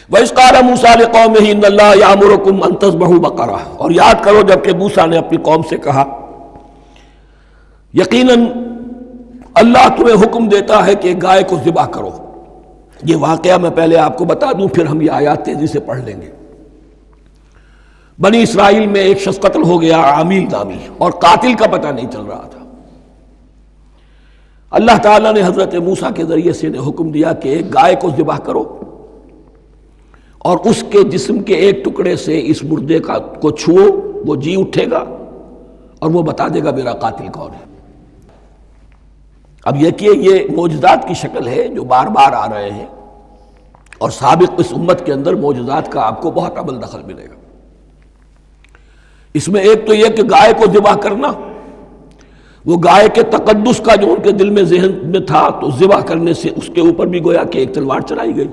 وَإِذْ قَالَ مُوسَىٰ لِقَوْمِهِ إِنَّ اللَّهَ يَأْمُرُكُمْ أَن تَذْبَحُوا بَقَرَةً، اور یاد کرو جب کہ موسیٰ نے اپنی قوم سے کہا یقیناً اللہ تمہیں حکم دیتا ہے کہ گائے کو ذبح کرو۔ یہ واقعہ میں پہلے آپ کو بتا دوں، پھر ہم یہ آیات تیزی سے پڑھ لیں گے۔ بنی اسرائیل میں ایک شخص قتل ہو گیا، عامیل نامی، اور قاتل کا پتہ نہیں چل رہا تھا۔ اللہ تعالیٰ نے حضرت موسیٰ کے ذریعے سے حکم دیا کہ ایک گائے کو ذبح کرو، اور اس کے جسم کے ایک ٹکڑے سے اس مردے کو چھوؤ، وہ جی اٹھے گا اور وہ بتا دے گا میرا قاتل کون ہے۔ اب یہ کہ یہ معجزات کی شکل ہے جو بار بار آ رہے ہیں، اور سابق اس امت کے اندر معجزات کا آپ کو بہت عمل دخل ملے گا۔ اس میں ایک تو یہ کہ گائے کو ذبح کرنا، وہ گائے کے تقدس کا جو ان کے دل میں ذہن میں تھا، تو ذبح کرنے سے اس کے اوپر بھی گویا کہ ایک تلوار چلائی گئی،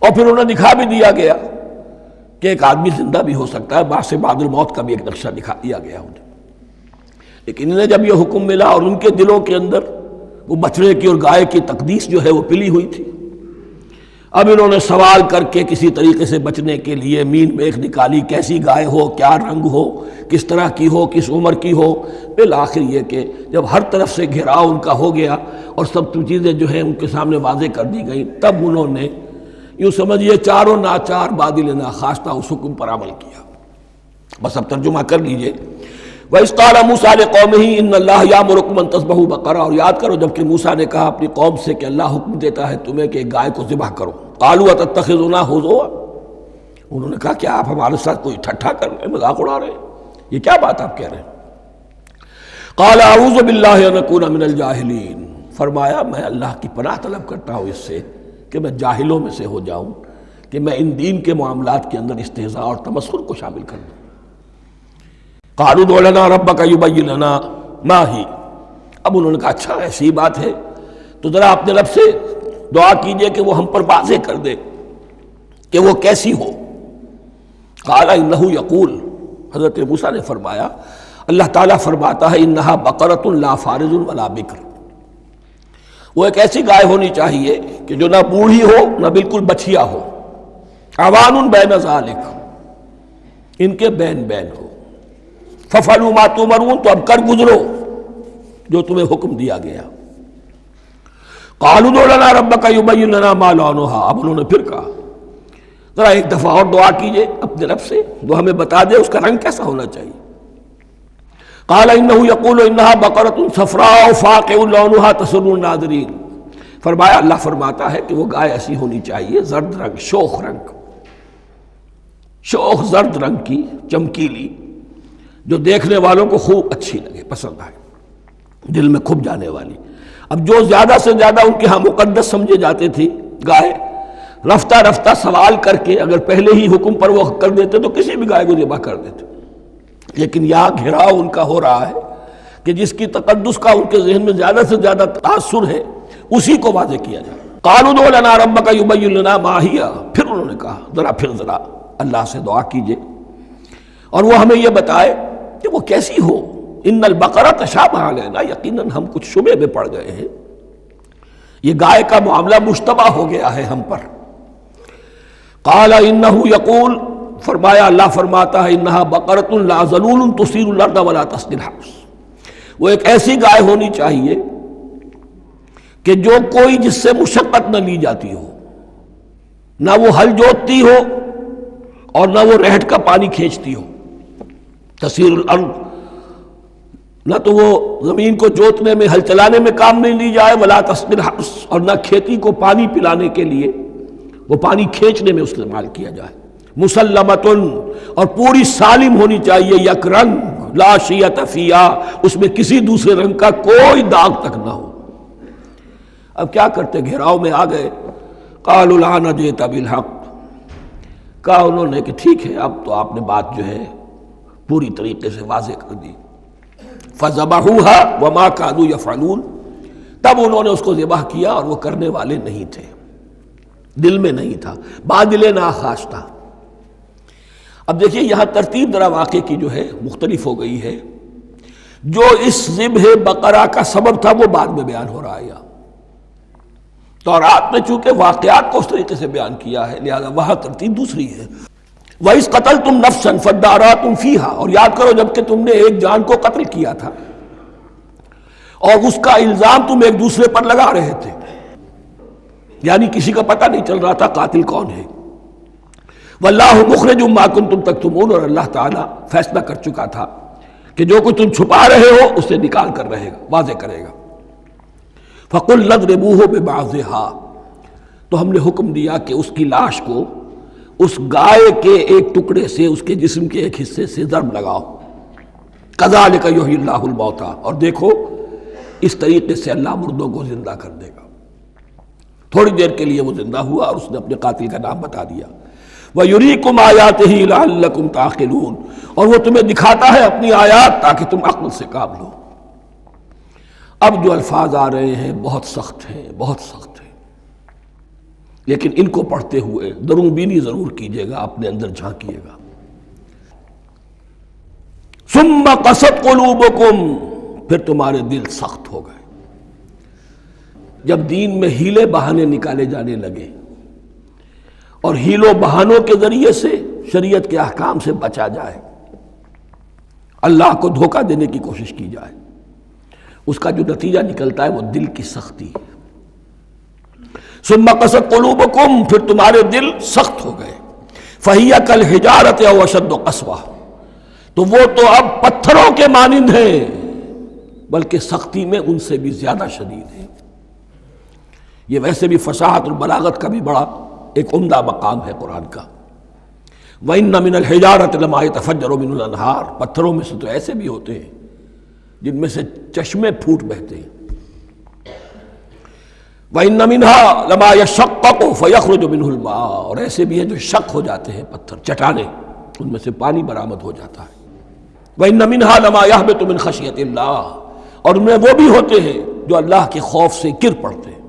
اور پھر انہیں دکھا بھی دیا گیا کہ ایک آدمی زندہ بھی ہو سکتا ہے، بعد سے بعد الموت کا بھی ایک نقشہ دکھا دیا گیا انہیں۔ لیکن انہیں جب یہ حکم ملا اور ان کے دلوں کے اندر وہ بچڑے کی اور گائے کی تقدیس جو ہے وہ پلی ہوئی تھی، اب انہوں نے سوال کر کے کسی طریقے سے بچنے کے لیے مین میخ نکالی، کیسی گائے ہو، کیا رنگ ہو، کس طرح کی ہو، کس عمر کی ہو۔ بالآخر یہ کہ جب ہر طرف سے گھیراؤ ان کا ہو گیا اور سب چیزیں جو ہیں ان کے سامنے واضح کر دی گئیں، تب انہوں نے یوں سمجھیے چاروں ناچار بادل ناخواستہ اس حکم پر عمل کیا۔ بس اب ترجمہ کر لیجئے۔ وَإِذْ قَالَ مُوسَىٰ لِقَوْمِهِ إِنَّ اللَّهَ يَأْمُرُكُمْ أَن تَذْبَحُوا بَقَرَةً، اور یاد کرو جب کہ موسیٰ نے کہا اپنی قوم سے کہ اللہ حکم دیتا ہے تمہیں کہ گائے کو ذبح کرو۔ قَالُوا أَتَتَّخِذُنَا هُزُوًا، انہوں نے کہا کیا آپ ہمارے ساتھ کوئی ٹھٹھا کر رہے ہیں، مذاق اڑا رہے ہیں، یہ کیا بات آپ کہہ رہے ہیں؟ قَالَ أَعُوذُ بِاللَّهِ أَنْ أَكُونَ مِنَ الْجَاهِلِينَ، فرمایا میں اللہ کی پناہ طلب کرتا ہوں اس سے کہ میں جاہلوں میں سے ہو جاؤں، کہ میں ان دین کے معاملات کے اندر استہزاء اور تمسخر کو شامل کر دوں۔ قالوا ادع لنا ربك يبين لنا ما هي، اب انہوں نے کہا اچھا ایسی بات ہے تو ذرا اپنے رب سے دعا کیجئے کہ وہ ہم پر واضح کر دے کہ وہ کیسی ہو۔ قال انه يقول، حضرت موسیٰ نے فرمایا اللہ تعالیٰ فرماتا ہے انها بقرة لا فارض ولا بکر، وہ ایک ایسی گائے ہونی چاہیے کہ جو نہ بوڑھی ہو نہ بالکل بچھیا ہو، عوان بین ذالک، ان کے بین بین ہو۔ فَفَعَلُوا مَا تُؤْمَرُونَ، تو اب کر گزرو جو تمہیں حکم دیا گیا۔ قَالُوا ادْعُ لَنَا رَبَّكَ يُبَيِّن لَنَا مَا لَوْنُهَا، اب انہوں نے پھر کہا ذرا ایک دفعہ اور دعا کیجئے اپنے رب سے، وہ ہمیں بتا دے اس کا رنگ کیسا ہونا چاہیے۔ قَالَ إِنَّهُ يَقُولُ إِنَّهَا بَقَرَةٌ صَفْرَاءُ فَاقِعٌ لَوْنُهَا تَسُرُّ النَّاظِرِينَ، فرمایا اللہ فرماتا ہے کہ وہ گائے ایسی ہونی چاہیے زرد رنگ، شوخ رنگ، شوخ زرد رنگ کی، چمکیلی، جو دیکھنے والوں کو خوب اچھی لگے، پسند آئے، دل میں کھپ جانے والی۔ اب جو زیادہ سے زیادہ ان کے ہاں مقدس سمجھے جاتے تھی گائے، رفتہ رفتہ سوال کر کے اگر پہلے ہی حکم پر وہ کر دیتے تو کسی بھی گائے کو ذبح کر دیتے، لیکن یہاں گھیراؤ ان کا ہو رہا ہے کہ جس کی تقدس کا ان کے ذہن میں زیادہ سے زیادہ تاثر ہے اسی کو واضح کیا جائے۔ قالوا ادع لنا ربك يبين لنا ما هي، پھر انہوں نے کہا ذرا اللہ سے دعا کیجئے اور وہ ہمیں یہ بتائے کہ وہ کیسی ہو۔ ان البقرہ تشابہ علینا، یقیناً ہم کچھ شبے میں پڑ گئے ہیں، یہ گائے کا معاملہ مشتبہ ہو گیا ہے ہم پر۔ قال انہ یقول، فرمایا اللہ فرماتا ہے انہا بقرۃ لا ذلول تثیر الارض ولا تسقی الحرث، وہ ایک ایسی گائے ہونی چاہیے کہ جو کوئی جس سے مشقت نہ لی جاتی ہو، نہ وہ ہل جوتتی ہو اور نہ وہ رہٹ کا پانی کھینچتی ہو۔ تسیر الارض، نہ تو وہ زمین کو جوتنے میں، ہل چلانے میں کام نہیں لی جائے، ولا تسقی الحرث، اور نہ کھیتی کو پانی پلانے کے لیے وہ پانی کھینچنے میں استعمال کیا جائے۔ مسلمتن، اور پوری سالم ہونی چاہیے، یک رنگ، لا شیۃ فیہا، اس میں کسی دوسرے رنگ کا کوئی داغ تک نہ ہو۔ اب کیا کرتے، گھیراؤ میں آ گئے۔ قالوا الآن جئت بالحق، کہا انہوں نے کہ ٹھیک ہے اب تو آپ نے بات جو ہے پوری طریقے سے واضح کر دی۔ فذبحوها وما كانوا يفعلون، تب انہوں نے اس کو ذبح کیا اور وہ کرنے والے نہیں تھے۔ دل میں نہیں تھا، بادل ناخواش تھا۔ اب دیکھیے یہاں ترتیب ذرا واقعے کی جو ہے مختلف ہو گئی ہے۔ جو اس ذبح بقرہ کا سبب تھا وہ بعد میں بیان ہو رہا ہے یہاں۔ تورات میں چونکہ واقعات کو اس طریقے سے بیان کیا ہے لہذا وہاں ترتیب دوسری ہے۔ وَإِذْ قَتَلْتُمْ نَفْسًا فَادَّارَأْتُمْ فِيهَا، اور یاد کرو جب کہ تم نے ایک جان کو قتل کیا تھا اور اس کا الزام تم ایک دوسرے پر لگا رہے تھے، یعنی کسی کا پتہ نہیں چل رہا تھا قاتل کون ہے۔ وَاللَّهُ مُخْرِجٌ مَا كُنتُمْ تَكْتُمُونَ، اور اللہ تعالیٰ فیصلہ کر چکا تھا کہ جو کچھ تم چھپا رہے ہو اسے نکال کر رہے گا، واضح کرے گا۔ فَقُلْ اضْرِبُوهُ بِبَعْضِهَا، تو ہم نے حکم دیا کہ اس کی لاش کو اس گائے کے ایک ٹکڑے سے، اس کے جسم کے ایک حصے سے ضرب لگاؤ۔ كَذَلِكَ يُحْيِي اللَّهُ الْمَوْتَى، اور دیکھو اس طریقے سے اللہ مردوں کو زندہ کر دے گا۔ تھوڑی دیر کے لیے وہ زندہ ہوا اور اس نے اپنے قاتل کا نام بتا دیا۔ وَيُرِيكُمْ آيَاتِهِ لَعَلَّكُمْ تَعْقِلُونَ، اور وہ تمہیں دکھاتا ہے اپنی آیات تاکہ تم عقل سے کام لو۔ اب جو الفاظ آ رہے ہیں بہت سخت ہیں، بہت سخت ہیں، لیکن ان کو پڑھتے ہوئے درون بینی ضرور کیجیے گا، اپنے اندر جھانکیے گا۔ ثُمَّ قَسَتْ قُلُوبُكُمْ، پھر تمہارے دل سخت ہو گئے۔ جب دین میں ہیلے بہانے نکالے جانے لگے اور ہیلوں بہانوں کے ذریعے سے شریعت کے احکام سے بچا جائے، اللہ کو دھوکہ دینے کی کوشش کی جائے، اس کا جو نتیجہ نکلتا ہے وہ دل کی سختی ہے۔ ثم قست قلوبکم، پھر تمہارے دل سخت ہو گئے۔ فہی کالحجارۃ او اشد قسوہ، تو وہ تو اب پتھروں کے مانند ہیں بلکہ سختی میں ان سے بھی زیادہ شدید ہے۔ یہ ویسے بھی فصاحت اور بلاغت کا بھی بڑا ایک عمدہ مقام ہے قرآن کا۔ وَإِنَّ مِنَ الْحِجَارَةِ لَمَا يَتَفَجَّرُ مِنْهُ الْأَنْهَارُ، پتھروں میں سے تو ایسے بھی ہوتے ہیں جن میں سے چشمے پھوٹ بہتے ہیں۔ وَإِنَّ مِنْهَا لَمَا يَشَقَّقُ فَيَخْرُجُ مِنْهُ الْمَاءُ، اور ایسے بھی ہیں جو شق ہو جاتے ہیں، پتھر چٹانیں، ان میں سے پانی برآمد ہو جاتا ہے۔ وَإِنَّ مِنْهَا لَمَا يَهْبِطُ مِنْ خَشْيَةِ اللَّهِ، اور ان میں وہ بھی ہوتے ہیں جو اللہ کے خوف سے گر پڑتے ہیں۔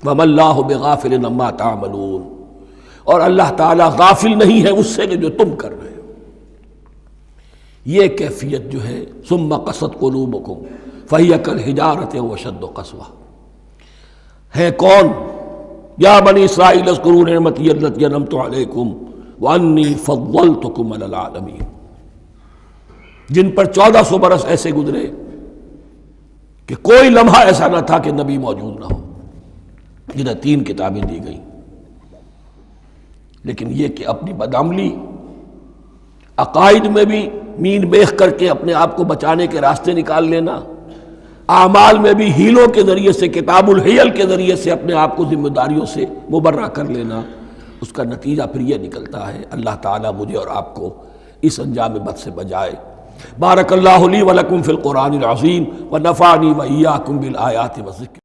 وَمَا اللَّهُ بِغَافِلٍ عَمَّا تَعْمَلُونَ، اور اللہ تعالیٰ غافل نہیں ہے اس سے کہ جو تم کر رہے ہو۔ یہ کیفیت جو ہے ثُمَّ قَسَتْ قُلُوبُكُمْ فَهِيَ كَالْحِجَارَةِ أَوْ أَشَدُّ قَسْوَةً، ہے کون؟ یا بنی اسرائیل اذکروا نعمتی التی انعمت علیکم وانی فضلتکم علی العالمین، جن پر 1400 برس ایسے گزرے کہ کوئی لمحہ ایسا نہ تھا کہ نبی موجود نہ ہو، جنہیں 3 کتابیں دی گئیں۔ لیکن یہ کہ اپنی بدعملی، عقائد میں بھی مین بیخ کر کے اپنے آپ کو بچانے کے راستے نکال لینا، اعمال میں بھی ہیلوں کے ذریعے سے، کتاب الحیل کے ذریعے سے اپنے آپ کو ذمہ داریوں سے مبرہ کر لینا، اس کا نتیجہ پھر یہ نکلتا ہے۔ اللہ تعالیٰ مجھے اور آپ کو اس انجام بد سے بچائے۔ بارک اللہ لی ولکم فی القرآن العظیم ونفعنی وإیاکم بالآیات والذکر۔